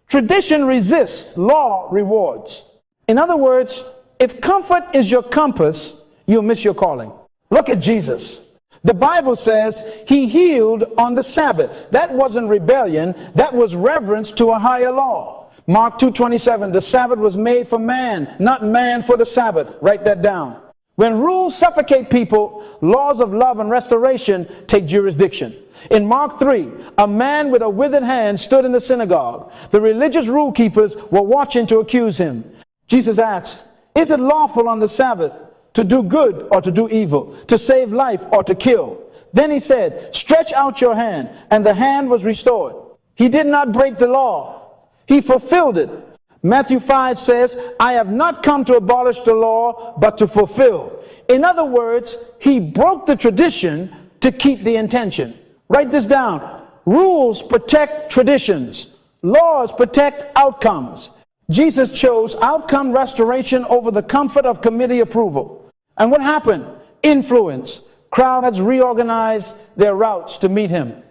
Tradition resists, law rewards. In other words, if comfort is your compass, you'll miss your calling. Look at Jesus. The Bible says he healed on the Sabbath. That wasn't rebellion. That was reverence to a higher law. Mark 2:27, the Sabbath was made for man, not man for the Sabbath. Write that down. When rules suffocate people, laws of love and restoration take jurisdiction. In Mark 3, a man with a withered hand stood in the synagogue. The religious rule keepers were watching to accuse him. Jesus asked, is it lawful on the Sabbath to do good or to do evil, to save life or to kill? Then he said, stretch out your hand, and the hand was restored. He did not break the law. He fulfilled it. Matthew 5 says, I have not come to abolish the law, but to fulfill. In other words, he broke the tradition to keep the intention. Write this down. Rules protect traditions. Laws protect outcomes. Jesus chose outcome restoration over the comfort of committee approval. And what happened? Influence. Crowds reorganized their routes to meet him.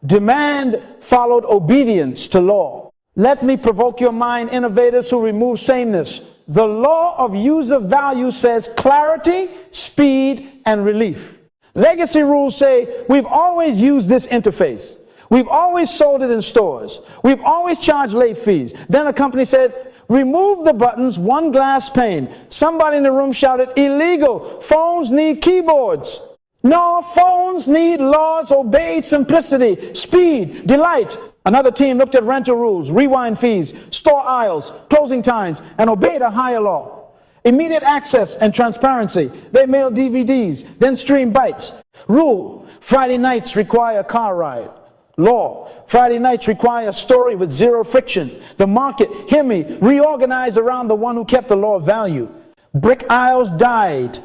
Demand followed obedience to law. Let me provoke your mind, innovators who remove sameness. The law of user value says clarity, speed, and relief. Legacy rules say we've always used this interface. We've always sold it in stores. We've always charged late fees. Then a company said, remove the buttons, 1 glass pane. Somebody in the room shouted, illegal. Phones need keyboards. No, phones need laws, obeyed, simplicity, speed, delight. Another team looked at rental rules, rewind fees, store aisles, closing times, and obeyed a higher law. Immediate access and transparency. They mail DVDs, then stream bytes. Rule, Friday nights require a car ride. Law, Friday nights require a story with 0 friction. The market, hear me, reorganized around the one who kept the law of value. Brick aisles died.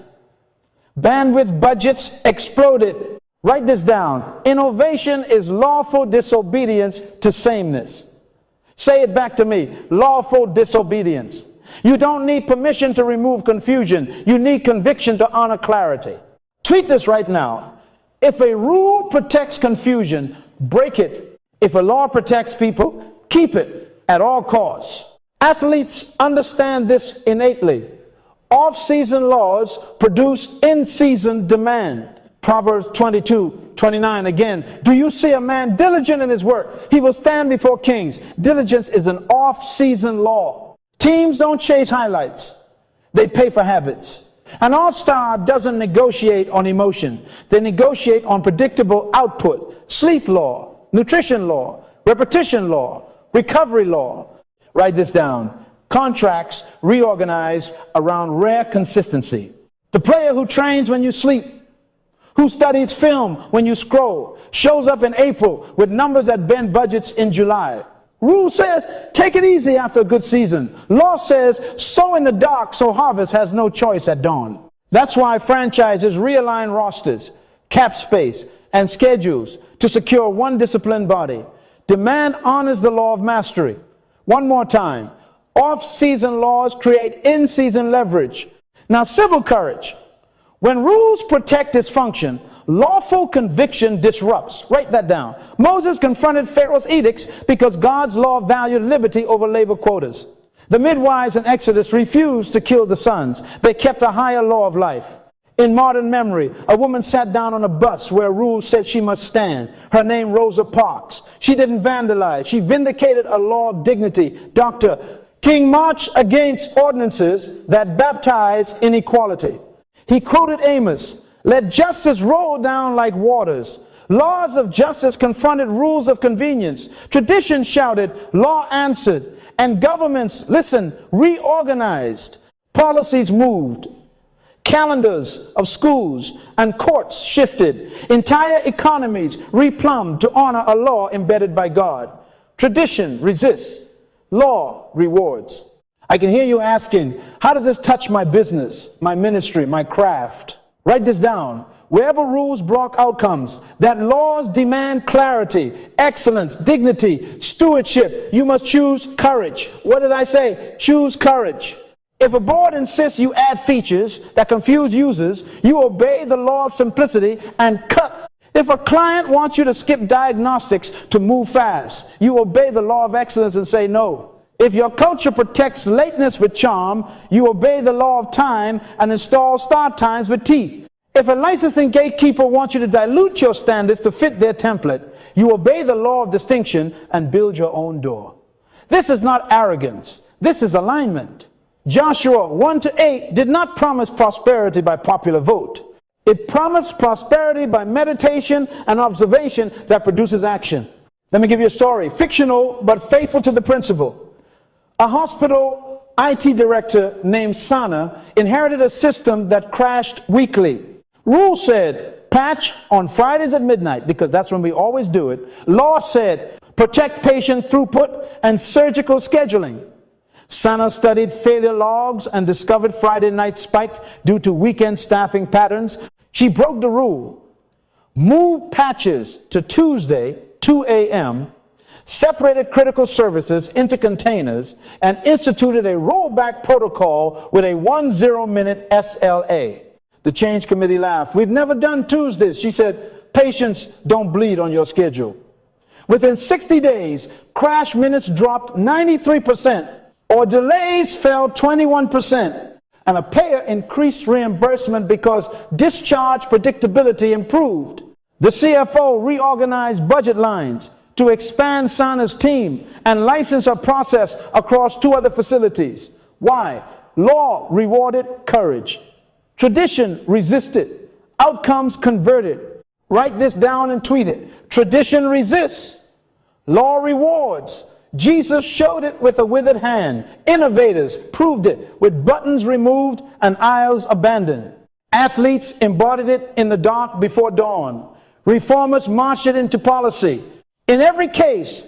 Bandwidth budgets exploded. Write this down. Innovation is lawful disobedience to sameness. Say it back to me. Lawful disobedience. You don't need permission to remove confusion. You need conviction to honor clarity. Tweet this right now. If a rule protects confusion, break it. If a law protects people, keep it at all costs. Athletes understand this innately. Off-season laws produce in-season demand. Proverbs 22:29 again. Do you see a man diligent in his work? He will stand before kings. Diligence is an off-season law. Teams don't chase highlights. They pay for habits. An all-star doesn't negotiate on emotion. They negotiate on predictable output, sleep law, nutrition law, repetition law, recovery law. Write this down. Contracts reorganized around rare consistency. The player who trains when you sleep, who studies film when you scroll, shows up in April with numbers that bend budgets in July. Rule says, take it easy after a good season. Law says, sow in the dark so harvest has no choice at dawn. That's why franchises realign rosters, cap space, and schedules to secure one disciplined body. Demand honors the law of mastery. One more time. Off-season laws create in-season leverage. Now, civil courage. When rules protect its function, lawful conviction disrupts. Write that down. Moses confronted Pharaoh's edicts because God's law valued liberty over labor quotas. The midwives in Exodus refused to kill the sons. They kept a higher law of life. In modern memory, a woman sat down on a bus where rules said she must stand. Her name, Rosa Parks. She didn't vandalize. She vindicated a law of dignity. Dr. King marched against ordinances that baptize inequality. He quoted Amos, let justice roll down like waters. Laws of justice confronted rules of convenience. Tradition shouted, law answered. And governments, listen, reorganized. Policies moved. Calendars of schools and courts shifted. Entire economies replumbed to honor a law embedded by God. Tradition resists. Law rewards. I can hear you asking, how does this touch my business, my ministry, my craft? Write this down. Wherever rules block outcomes, that laws demand clarity, excellence, dignity, stewardship, you must choose courage. What did I say? Choose courage. If a board insists you add features that confuse users, you obey the law of simplicity and cut. If a client wants you to skip diagnostics to move fast, you obey the law of excellence and say no. If your culture protects lateness with charm, you obey the law of time and install start times with teeth. If a licensing gatekeeper wants you to dilute your standards to fit their template, you obey the law of distinction and build your own door. This is not arrogance. This is alignment. Joshua 1-8 did not promise prosperity by popular vote. It promised prosperity by meditation and observation that produces action. Let me give you a story. Fictional, but faithful to the principle. A hospital IT director named Sana inherited a system that crashed weekly. Rule said, patch on Fridays at midnight, because that's when we always do it. Law said, protect patient throughput and surgical scheduling. Sana studied failure logs and discovered Friday night spiked due to weekend staffing patterns. She broke the rule, moved patches to Tuesday, 2 a.m., separated critical services into containers, and instituted a rollback protocol with a 10-minute SLA. The change committee laughed. We've never done Tuesdays. She said, patients don't bleed on your schedule. Within 60 days, crash minutes dropped 93%, or delays fell 21%, and a payer increased reimbursement because discharge predictability improved. The CFO reorganized budget lines to expand Sana's team and license her process across 2 other facilities. Why? Law rewarded courage. Tradition resisted. Outcomes converted. Write this down and tweet it. Tradition resists. Law rewards. Jesus showed it with a withered hand. Innovators proved it with buttons removed and aisles abandoned. Athletes embodied it in the dark before dawn. Reformers marched it into policy. In every case,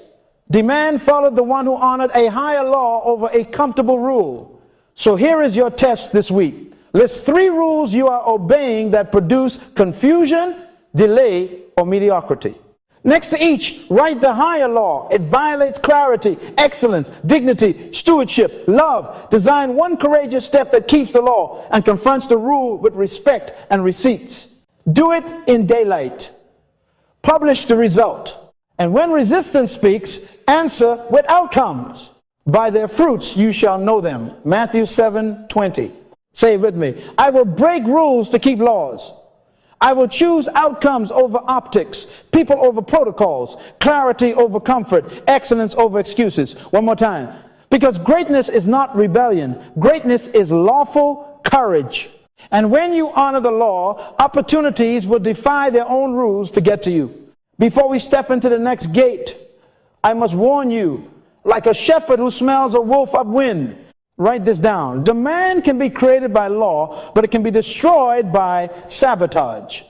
demand followed the one who honored a higher law over a comfortable rule. So here is your test this week. List 3 rules you are obeying that produce confusion, delay, or mediocrity. Next to each, write the higher law. It violates clarity, excellence, dignity, stewardship, love. Design one courageous step that keeps the law and confronts the rule with respect and receipts. Do it in daylight. Publish the result. And when resistance speaks, answer with outcomes. By their fruits you shall know them. Matthew 7:20. Say it with me. I will break rules to keep laws. I will choose outcomes over optics, people over protocols, clarity over comfort, excellence over excuses. One more time. Because greatness is not rebellion. Greatness is lawful courage. And when you honor the law, opportunities will defy their own rules to get to you. Before we step into the next gate, I must warn you, like a shepherd who smells a wolf upwind. Write this down. Demand can be created by law, but it can be destroyed by sabotage.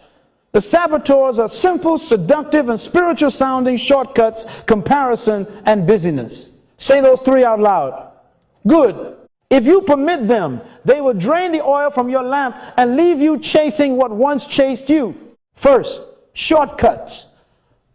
The saboteurs are simple, seductive, and spiritual sounding shortcuts, comparison, and busyness. Say those three out loud. Good. If you permit them, they will drain the oil from your lamp and leave you chasing what once chased you. First, shortcuts.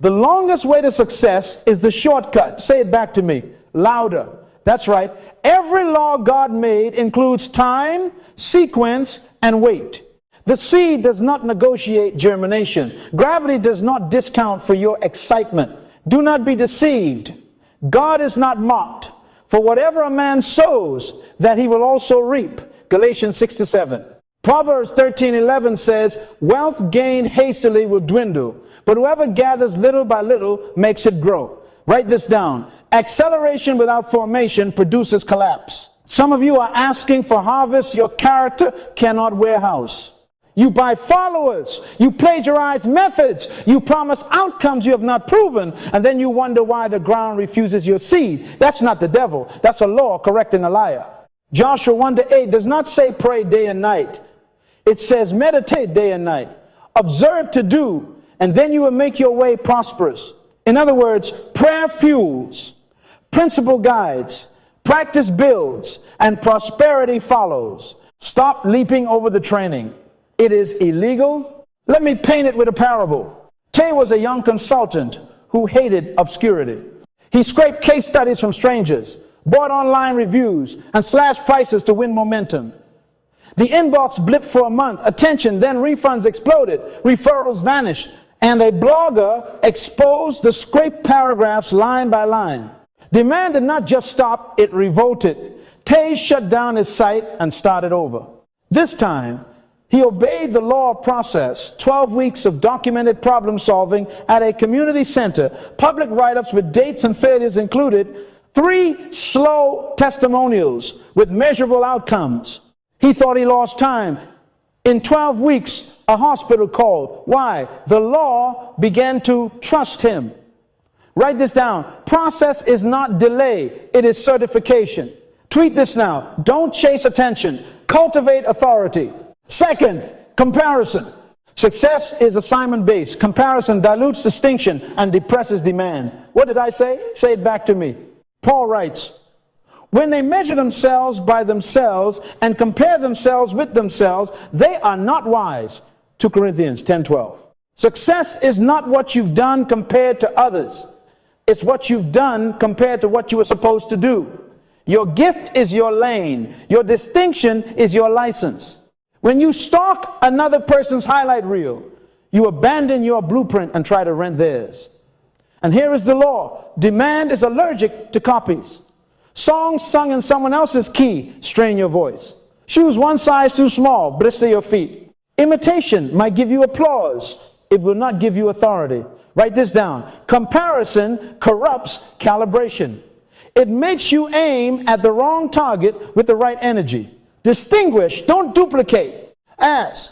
The longest way to success is the shortcut. Say it back to me. Louder. That's right. Every law God made includes time, sequence, and weight. The seed does not negotiate germination. Gravity does not discount for your excitement. Do not be deceived. God is not mocked. For whatever a man sows, that he will also reap. Galatians 6-7. Proverbs 13:11 says, wealth gained hastily will dwindle, but whoever gathers little by little makes it grow. Write this down. Acceleration without formation produces collapse. Some of you are asking for harvest your character cannot warehouse. You buy followers. You plagiarize methods. You promise outcomes you have not proven. And then you wonder why the ground refuses your seed. That's not the devil. That's a law correcting a liar. Joshua 1-8 does not say pray day and night. It says meditate day and night. Observe to do. And then you will make your way prosperous. In other words, prayer fuels. Principle guides. Practice builds. And prosperity follows. Stop leaping over the training. It is illegal. Let me paint it with a parable. Tay was a young consultant who hated obscurity. He scraped case studies from strangers, bought online reviews, and slashed prices to win momentum. The inbox blipped for a month. Attention, then refunds exploded. Referrals vanished. And a blogger exposed the scraped paragraphs line by line. Demand did not just stop, it revolted. Tay shut down his site and started over. This time, he obeyed the law of process, 12 weeks of documented problem solving at a community center, public write-ups with dates and failures included, 3 slow testimonials with measurable outcomes. He thought he lost time. In 12 weeks, a hospital called. Why? The law began to trust him. Write this down. Process is not delay, it is certification. Tweet this now. Don't chase attention. Cultivate authority. Second, comparison. Success is assignment-based. Comparison dilutes distinction and depresses demand. What did I say? Say it back to me. Paul writes, when they measure themselves by themselves and compare themselves with themselves, they are not wise. 2 Corinthians 10:12. Success is not what you've done compared to others. It's what you've done compared to what you were supposed to do. Your gift is your lane. Your distinction is your license. When you stalk another person's highlight reel, you abandon your blueprint and try to rent theirs. And here is the law. Demand is allergic to copies. Songs sung in someone else's key strain your voice. Shoes one size too small blister your feet. Imitation might give you applause. It will not give you authority. Write this down. Comparison corrupts calibration. It makes you aim at the wrong target with the right energy. Distinguish, don't duplicate. Ask,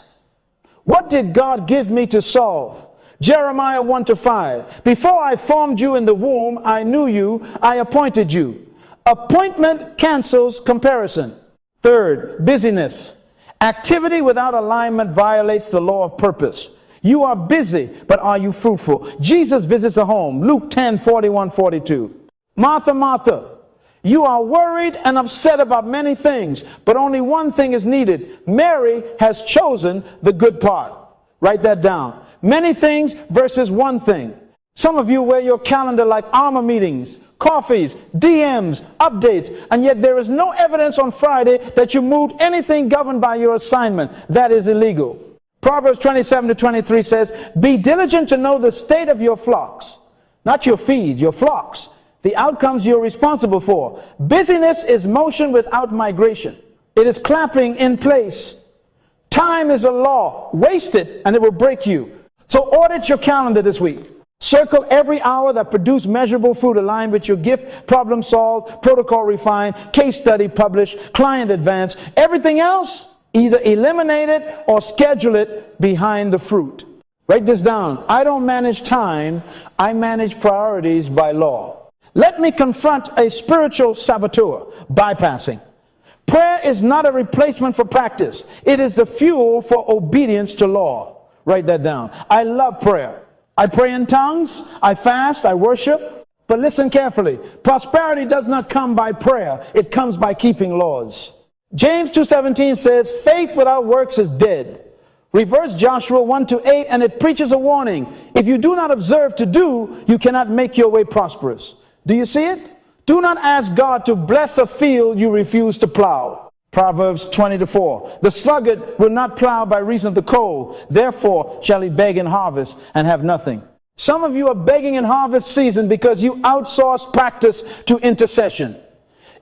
what did God give me to solve? Jeremiah 1-5. Before I formed you in the womb, I knew you, I appointed you. Appointment cancels comparison. Third, busyness. Activity without alignment violates the law of purpose. You are busy, but are you fruitful? Jesus visits a home. Luke 10:41-42. Martha, Martha, you are worried and upset about many things, but only one thing is needed. Mary has chosen the good part. Write that down. Many things versus one thing. Some of you wear your calendar like armor meetings, coffees, DMs, updates, and yet there is no evidence on Friday that you moved anything governed by your assignment. That is illegal. Proverbs 27-23 says, be diligent to know the state of your flocks, not your feed, your flocks. The outcomes you're responsible for. Busyness is motion without migration. It is clapping in place. Time is a law. Waste it and it will break you. So audit your calendar this week. Circle every hour that produced measurable fruit aligned with your gift, problem solved, protocol refined, case study published, client advance. Everything else Either eliminate it or schedule it behind the fruit. Write this down. I don't manage time, I manage priorities by law. Let me confront a spiritual saboteur. Bypassing. Prayer is not a replacement for practice. It is the fuel for obedience to law. Write that down. I love prayer. I pray in tongues, I fast, I worship. But listen carefully. Prosperity does not come by prayer. It comes by keeping laws. James 2:17 says, faith without works is dead. Reverse Joshua 1:8, and it preaches a warning. If you do not observe to do, you cannot make your way prosperous. Do you see it? Do not ask God to bless a field you refuse to plow. Proverbs 20:4. The sluggard will not plow by reason of the cold. Therefore shall he beg in harvest and have nothing. Some of you are begging in harvest season because you outsource practice to intercession.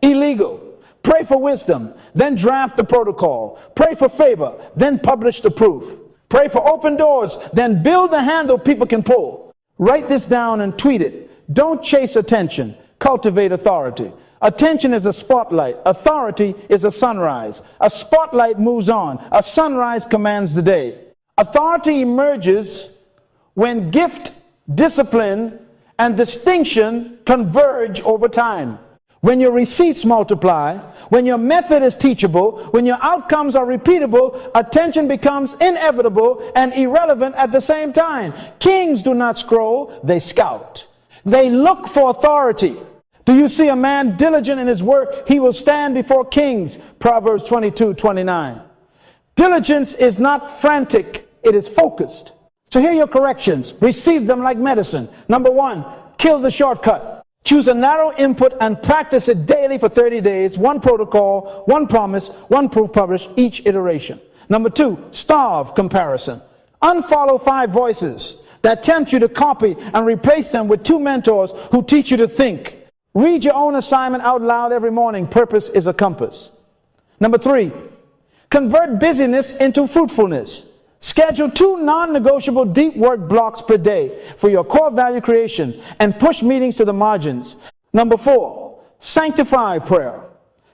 Illegal. Pray for wisdom, then draft the protocol. Pray for favor, then publish the proof. Pray for open doors, then build the handle people can pull. Write this down and tweet it. Don't chase attention. Cultivate authority. Attention is a spotlight. Authority is a sunrise. A spotlight moves on. A sunrise commands the day. Authority emerges when gift, discipline, and distinction converge over time. When your receipts multiply, when your method is teachable, when your outcomes are repeatable, attention becomes inevitable and irrelevant at the same time. Kings do not scroll, they scout. They look for authority. Do you see a man diligent in his work? He will stand before kings. Proverbs 22:29. Diligence is not frantic, it is focused. So here are your corrections. Receive them like medicine. Number 1, kill the shortcut. Choose a narrow input and practice it daily for 30 days. One protocol, one promise, one proof published, each iteration. Number 2, starve comparison. Unfollow 5 voices that tempt you to copy and replace them with 2 mentors who teach you to think. Read your own assignment out loud every morning. Purpose is a compass. Number 3, convert busyness into fruitfulness. Schedule 2 non-negotiable deep work blocks per day for your core value creation and push meetings to the margins. Number 4, sanctify prayer.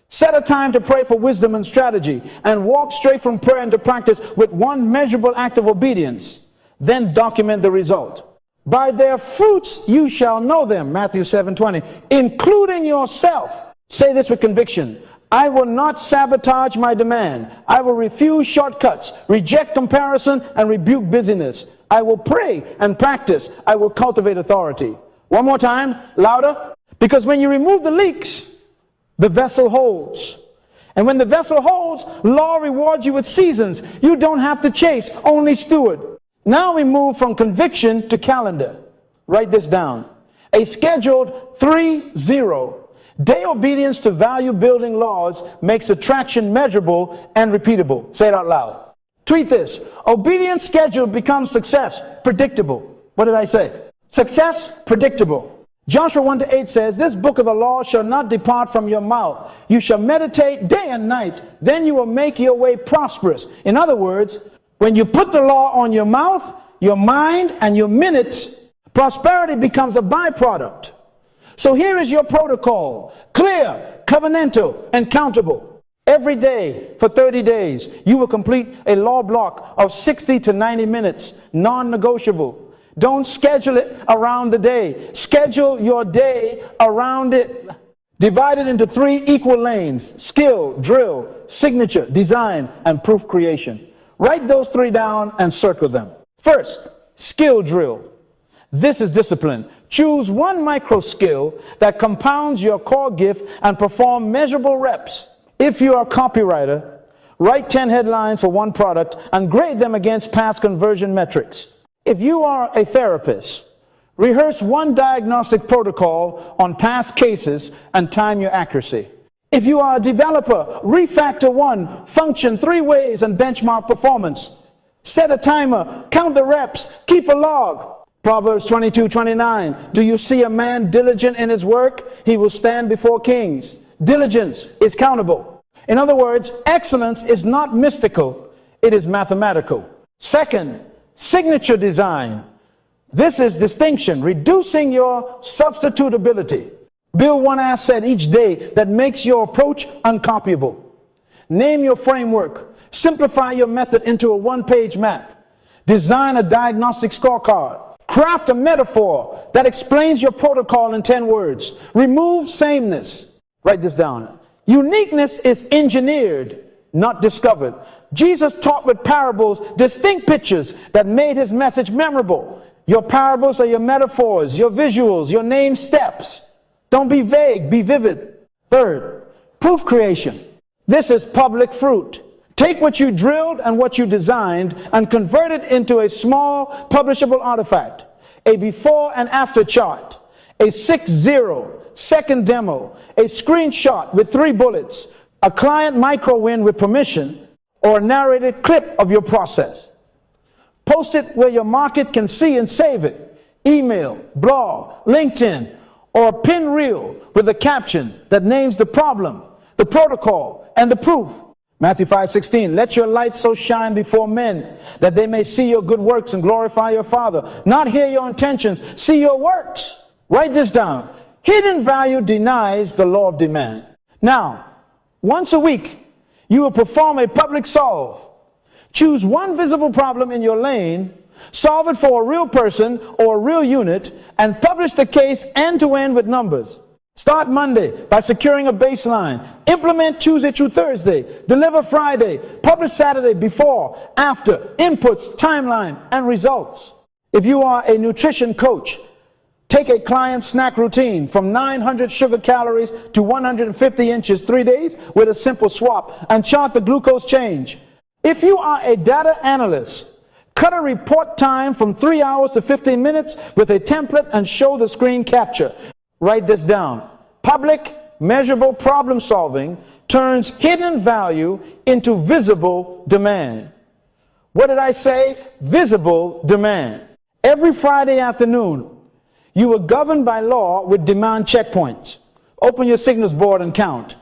Set a time to pray for wisdom and strategy and walk straight from prayer into practice with one measurable act of obedience. Then document the result. By their fruits you shall know them, Matthew 7:20, including yourself. Say this with conviction. I will not sabotage my demand. I will refuse shortcuts, reject comparison, and rebuke busyness. I will pray and practice. I will cultivate authority. One more time, louder. Because when you remove the leaks, the vessel holds. And when the vessel holds, law rewards you with seasons. You don't have to chase, only steward. Now we move from conviction to calendar. Write this down. A scheduled 3-0. Day obedience to value-building laws makes attraction measurable and repeatable. Say it out loud. Tweet this. Obedience scheduled becomes success predictable. What did I say? Success predictable. Joshua 1:8 says, this book of the law shall not depart from your mouth. You shall meditate day and night. Then you will make your way prosperous. In other words, when you put the law on your mouth, your mind, and your minutes, prosperity becomes a byproduct. So here is your protocol. Clear, covenantal, and countable. Every day for 30 days, you will complete a law block of 60 to 90 minutes, non-negotiable. Don't schedule it around the day. Schedule your day around it. Divide it into 3 equal lanes: skill, drill, signature, design, and proof creation. Write those 3 down and circle them. First, skill drill. This is discipline. Choose one micro skill that compounds your core gift and perform measurable reps. If you are a copywriter, write 10 headlines for one product and grade them against past conversion metrics. If you are a therapist, rehearse one diagnostic protocol on past cases and time your accuracy. If you are a developer, refactor one function 3 ways and benchmark performance. Set a timer, count the reps, keep a log. Proverbs 22:29. Do you see a man diligent in his work? He will stand before kings. Diligence is countable. In other words, excellence is not mystical, it is mathematical. Second, signature design. This is distinction, reducing your substitutability. Build one asset each day that makes your approach uncopyable. Name your framework. Simplify your method into a one-page map. Design a diagnostic scorecard. Craft a metaphor that explains your protocol in 10 words. Remove sameness. Write this down. Uniqueness is engineered, not discovered. Jesus taught with parables, distinct pictures that made his message memorable. Your parables are your metaphors, your visuals, your name steps. Don't be vague, be vivid. Third, proof creation. This is public fruit. Take what you drilled and what you designed and convert it into a small publishable artifact, a before and after chart, a 6-0 second demo, a screenshot with 3 bullets, a client micro win with permission, or a narrated clip of your process. Post it where your market can see and save it. Email, blog, LinkedIn, or a pin reel with a caption that names the problem, the protocol, and the proof. Matthew 5:16, let your light so shine before men that they may see your good works and glorify your Father. Not hear your intentions, see your works. Write this down. Hidden value denies the law of demand. Now, once a week, you will perform a public solve. Choose one visible problem in your lane, solve it for a real person or a real unit, and publish the case end to end with numbers. Start Monday by securing a baseline. Implement Tuesday through Thursday. Deliver Friday. Publish Saturday before, after, inputs, timeline, and results. If you are a nutrition coach, take a client snack routine from 900 sugar calories to 150 inches 3 days with a simple swap and chart the glucose change. If you are a data analyst, cut a report time from 3 hours to 15 minutes with a template and show the screen capture. Write this down. Public, measurable problem solving turns hidden value into visible demand. What did I say? Visible demand. Every Friday afternoon, you are governed by law with demand checkpoints. Open your signals board and count.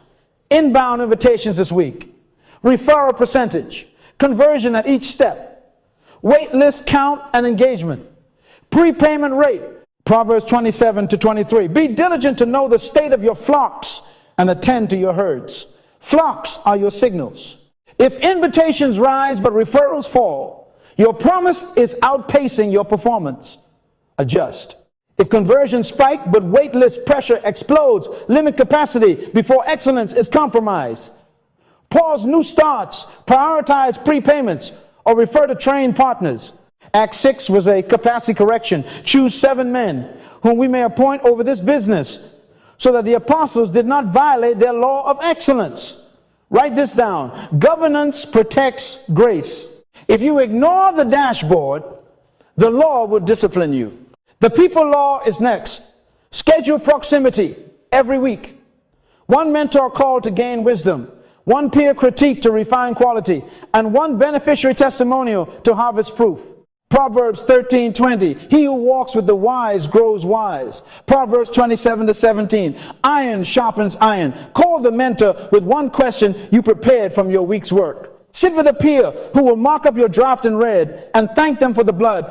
Inbound invitations this week. Referral percentage. Conversion at each step. Wait list count and engagement. Prepayment rate. Proverbs 27-23. Be diligent to know the state of your flocks and attend to your herds. Flocks are your signals. If invitations rise but referrals fall, your promise is outpacing your performance. Adjust. If conversions spike but waitlist pressure explodes, limit capacity before excellence is compromised. Pause new starts, prioritize prepayments, or refer to trained partners. Acts 6 was a capacity correction. Choose 7 men whom we may appoint over this business, so that the apostles did not violate their law of excellence. Write this down. Governance protects grace. If you ignore the dashboard, the law will discipline you. The people law is next. Schedule proximity every week. One mentor call to gain wisdom. One peer critique to refine quality. And one beneficiary testimonial to harvest proof. Proverbs 13:20. He who walks with the wise grows wise. Proverbs 27-17. Iron sharpens iron. Call the mentor with one question you prepared from your week's work. Sit with a peer who will mark up your draft in red and thank them for the blood.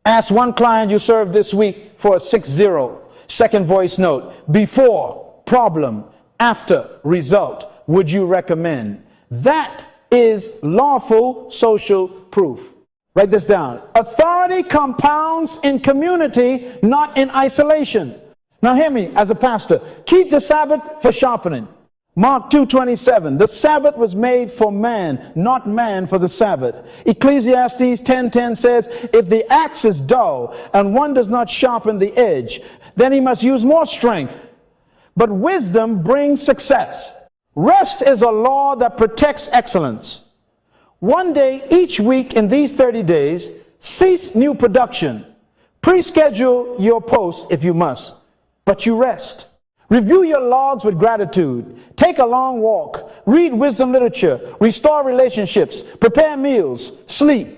Ask one client you served this week for a 6-0 second voice note. Before, problem. After, result. Would you recommend? That is lawful social proof. Write this down. Authority compounds in community, not in isolation. Now hear me as a pastor. Keep the Sabbath for sharpening. Mark 2:27. The Sabbath was made for man, not man for the Sabbath. Ecclesiastes 10:10 says, if the axe is dull and one does not sharpen the edge, then he must use more strength. But wisdom brings success. Rest is a law that protects excellence. One day each week in these 30 days, cease new production. Pre-schedule your post if you must, but you rest. Review your logs with gratitude. Take a long walk. Read wisdom literature. Restore relationships. Prepare meals. Sleep.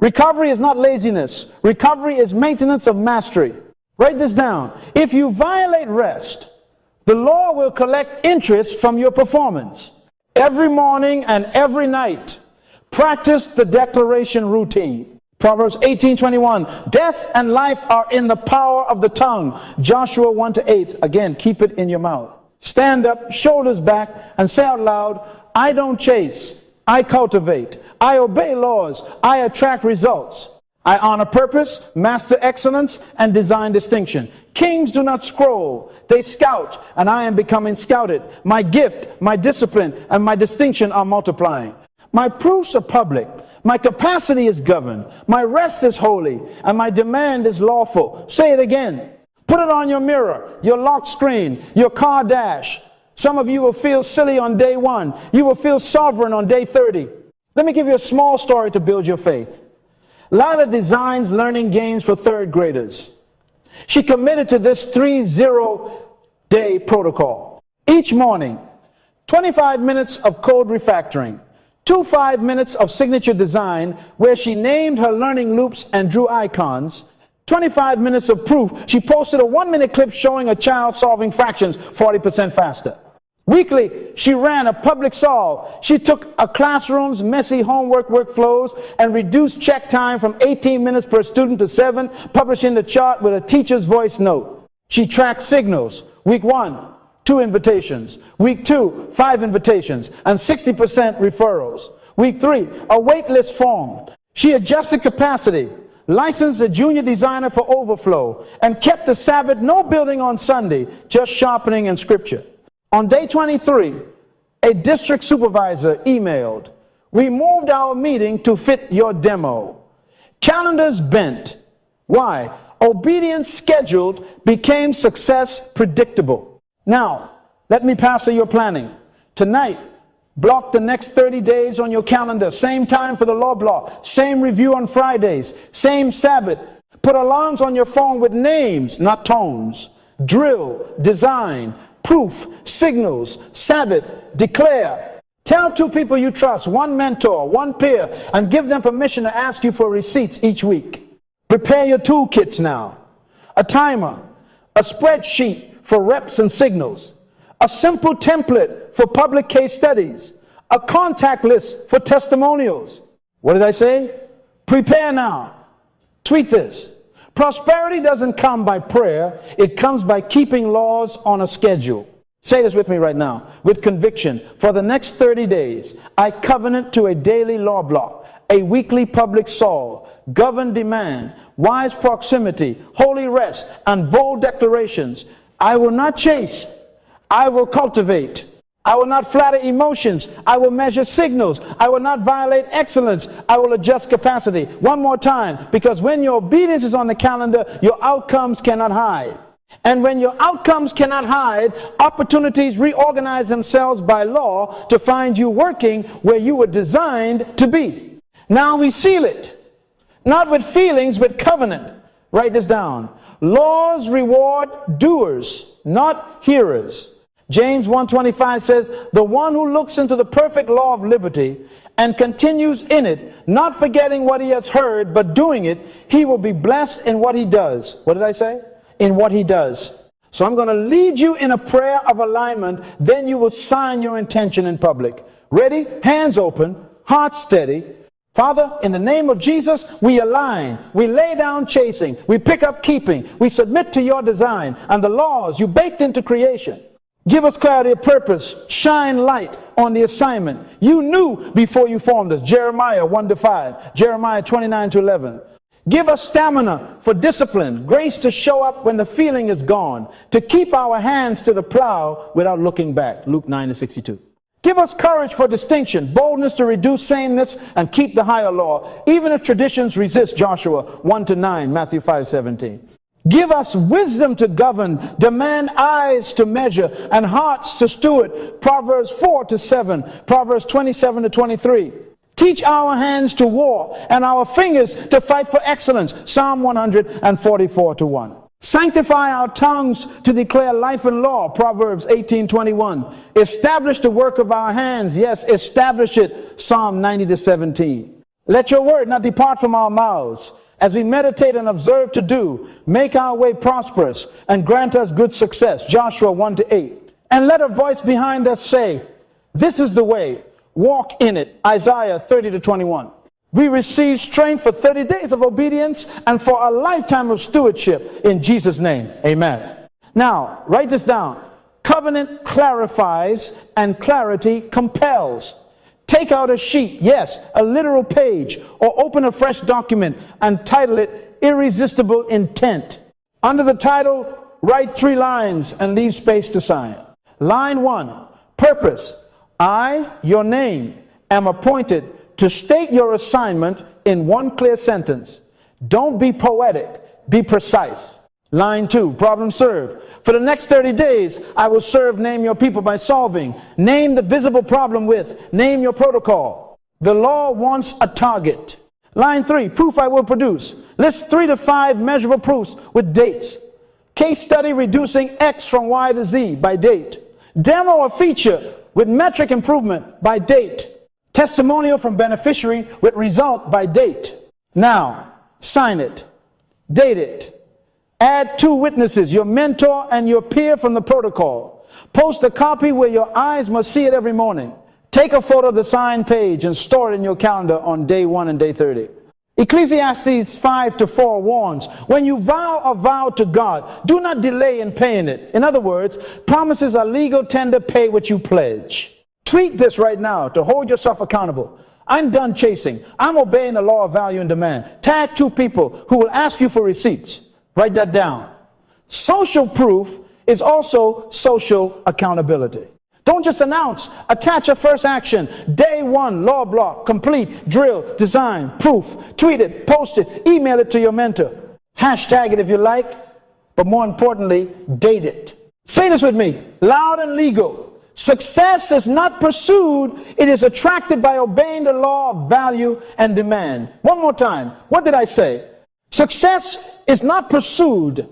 Recovery is not laziness. Recovery is maintenance of mastery. Write this down. If you violate rest, the law will collect interest from your performance. Every morning and every night, practice the declaration routine. Proverbs 18:21. Death and life are in the power of the tongue. Joshua 1-8. Again, keep it in your mouth. Stand up, shoulders back, and say out loud, I don't chase. I cultivate. I obey laws. I attract results. I honor purpose, master excellence, and design distinction. Kings do not scroll. They scout, and I am becoming scouted. My gift, my discipline, and my distinction are multiplying. My proofs are public. My capacity is governed. My rest is holy, and my demand is lawful. Say it again. Put it on your mirror, your lock screen, your car dash. Some of you will feel silly on day 1. You will feel sovereign on day 30. Let me give you a small story to build your faith. Lila designs learning games for 3rd graders. She committed to this 30-day protocol. Each morning, 25 minutes of code refactoring, 5 minutes of signature design where she named her learning loops and drew icons, 25 minutes of proof. She posted a 1-minute clip showing a child solving fractions 40% faster. Weekly, she ran a public solve. She took a classroom's messy homework workflows and reduced check time from 18 minutes per student to 7, publishing the chart with a teacher's voice note. She tracked signals. Week 1, 2 invitations. Week 2, 5 invitations and 60% referrals. Week 3, a wait list formed. She adjusted capacity, licensed a junior designer for overflow, and kept the Sabbath no building on Sunday, just sharpening in scripture. On day 23, a district supervisor emailed, "We moved our meeting to fit your demo." Calendars bent. Why? Obedience scheduled became success predictable. Now, let me pastor your planning. Tonight, block the next 30 days on your calendar. Same time for the law block. Same review on Fridays. Same Sabbath. Put alarms on your phone with names, not tones. Drill, design, proof, signals, Sabbath, declare. Tell 2 people you trust, 1 mentor, 1 peer, and give them permission to ask you for receipts each week. Prepare your toolkits now. A timer, a spreadsheet for reps and signals, a simple template for public case studies, a contact list for testimonials. What did I say? Prepare now. Tweet this. Prosperity doesn't come by prayer. It comes by keeping laws on a schedule. Say this with me right now, with conviction. For the next 30 days, I covenant to a daily law block, a weekly public solve, governed demand, wise proximity, holy rest, and bold declarations. I will not chase. I will cultivate. I will not flatter emotions. I will measure signals. I will not violate excellence. I will adjust capacity. One more time, because when your obedience is on the calendar, your outcomes cannot hide. And when your outcomes cannot hide, opportunities reorganize themselves by law to find you working where you were designed to be. Now we seal it, not with feelings, but covenant. Write this down. Laws reward doers, not hearers. James 1:25 says, "The one who looks into the perfect law of liberty and continues in it, not forgetting what he has heard, but doing it, he will be blessed in what he does." What did I say? In what he does. So I'm going to lead you in a prayer of alignment, then you will sign your intention in public. Ready? Hands open, heart steady. Father, in the name of Jesus, we align. We lay down chasing. We pick up keeping. We submit to your design and the laws you baked into creation. Give us clarity of purpose. Shine light on the assignment. You knew before you formed us. Jeremiah 1-5. Jeremiah 29-11. Give us stamina for discipline. Grace to show up when the feeling is gone. To keep our hands to the plow without looking back. Luke 9-62. Give us courage for distinction. Boldness to reduce sameness and keep the higher law. Even if traditions resist. Joshua 1-9. Matthew 5:17. Give us wisdom to govern, demand eyes to measure, and hearts to steward. Proverbs 4-7, Proverbs 27-23. Teach our hands to war and our fingers to fight for excellence. Psalm 144-1. Sanctify our tongues to declare life and law. Proverbs 18:21. Establish the work of our hands. Yes, establish it. Psalm 90-17. Let your word not depart from our mouths. As we meditate and observe to do, make our way prosperous and grant us good success. Joshua 1-8. And let a voice behind us say, "This is the way, walk in it." Isaiah 30-21. We receive strength for 30 days of obedience and for a lifetime of stewardship in Jesus' name. Amen. Now, write this down. Covenant clarifies and clarity compels. Take out a sheet, yes, a literal page, or open a fresh document and title it Irresistible Intent. Under the title, write 3 lines and leave space to sign. Line 1, purpose. I, your name, am appointed to state your assignment in one clear sentence. Don't be poetic, be precise. Line 2, problem served. For the next 30 days, I will serve Name Your People by solving. Name the visible problem with. Name your protocol. The law wants a target. Line 3, proof I will produce. List 3 to 5 measurable proofs with dates. Case study reducing X from Y to Z by date. Demo or feature with metric improvement by date. Testimonial from beneficiary with result by date. Now, sign it. Date it. Add 2 witnesses, your mentor and your peer from the protocol. Post a copy where your eyes must see it every morning. Take a photo of the signed page and store it in your calendar on day 1 and day 30. Ecclesiastes 5:4 warns, when you vow a vow to God, do not delay in paying it. In other words, promises are legal tender, pay what you pledge. Tweet this right now to hold yourself accountable. I'm done chasing. I'm obeying the law of value and demand. Tag 2 people who will ask you for receipts. Write that down. Social proof is also social accountability. Don't just announce. Attach a first action. Day 1, law block, complete, drill, design, proof. Tweet it, post it, email it to your mentor. Hashtag it if you like, but more importantly, date it. Say this with me, loud and legal. Success is not pursued, it is attracted by obeying the law of value and demand. One more time. What did I say? Success is not pursued,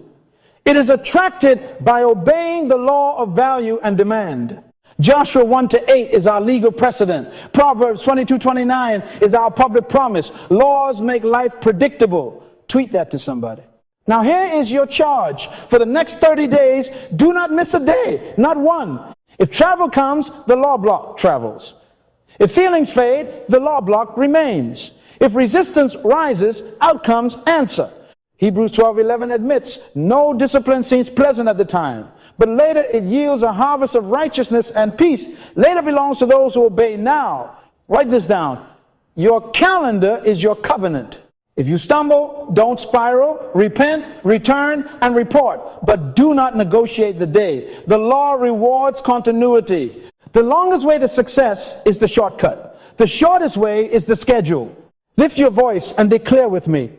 it is attracted by obeying the law of value and demand. Joshua 1-8 is our legal precedent. Proverbs 22:29 is our public promise. Laws make life predictable. Tweet that to somebody. Now here is your charge. For the next 30 days, do not miss a day, not one. If travel comes, the law block travels. If feelings fade, the law block remains. If resistance rises, out comes answer. Hebrews 12:11 admits, no discipline seems pleasant at the time, but later it yields a harvest of righteousness and peace. Later belongs to those who obey now. Write this down. Your calendar is your covenant. If you stumble, don't spiral, repent, return, and report. But do not negotiate the day. The law rewards continuity. The longest way to success is the shortcut. The shortest way is the schedule. Lift your voice and declare with me.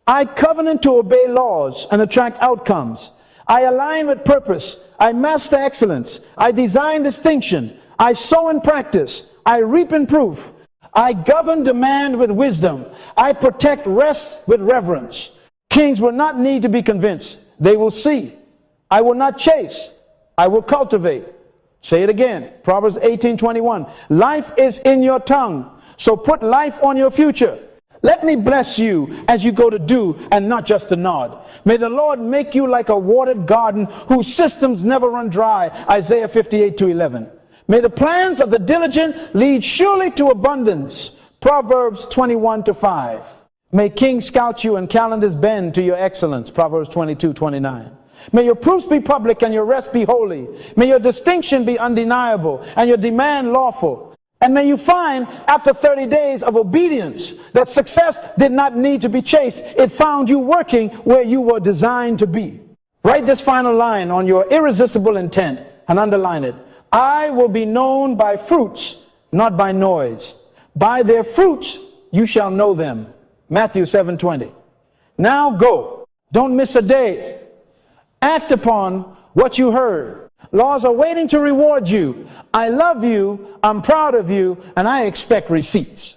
I covenant to obey laws and attract outcomes. I align with purpose. I master excellence. I design distinction. I sow in practice. I reap in proof. I govern demand with wisdom. I protect rest with reverence. Kings will not need to be convinced. They will see. I will not chase. I will cultivate. Say it again. Proverbs 18:21. Life is in your tongue, so put life on your future. Let me bless you as you go to do and not just to nod. May the Lord make you like a watered garden whose systems never run dry. Isaiah 58:11. May the plans of the diligent lead surely to abundance. Proverbs 21:5. May kings scout you and calendars bend to your excellence. Proverbs 22:29. May your proofs be public and your rest be holy. May your distinction be undeniable and your demand lawful. And may you find, after 30 days of obedience, that success did not need to be chased. It found you working where you were designed to be. Write this final line on your irresistible intent and underline it. I will be known by fruits, not by noise. By their fruits you shall know them. Matthew 7:20. Now go. Don't miss a day. Act upon what you heard. Laws are waiting to reward you. I love you, I'm proud of you, and I expect receipts.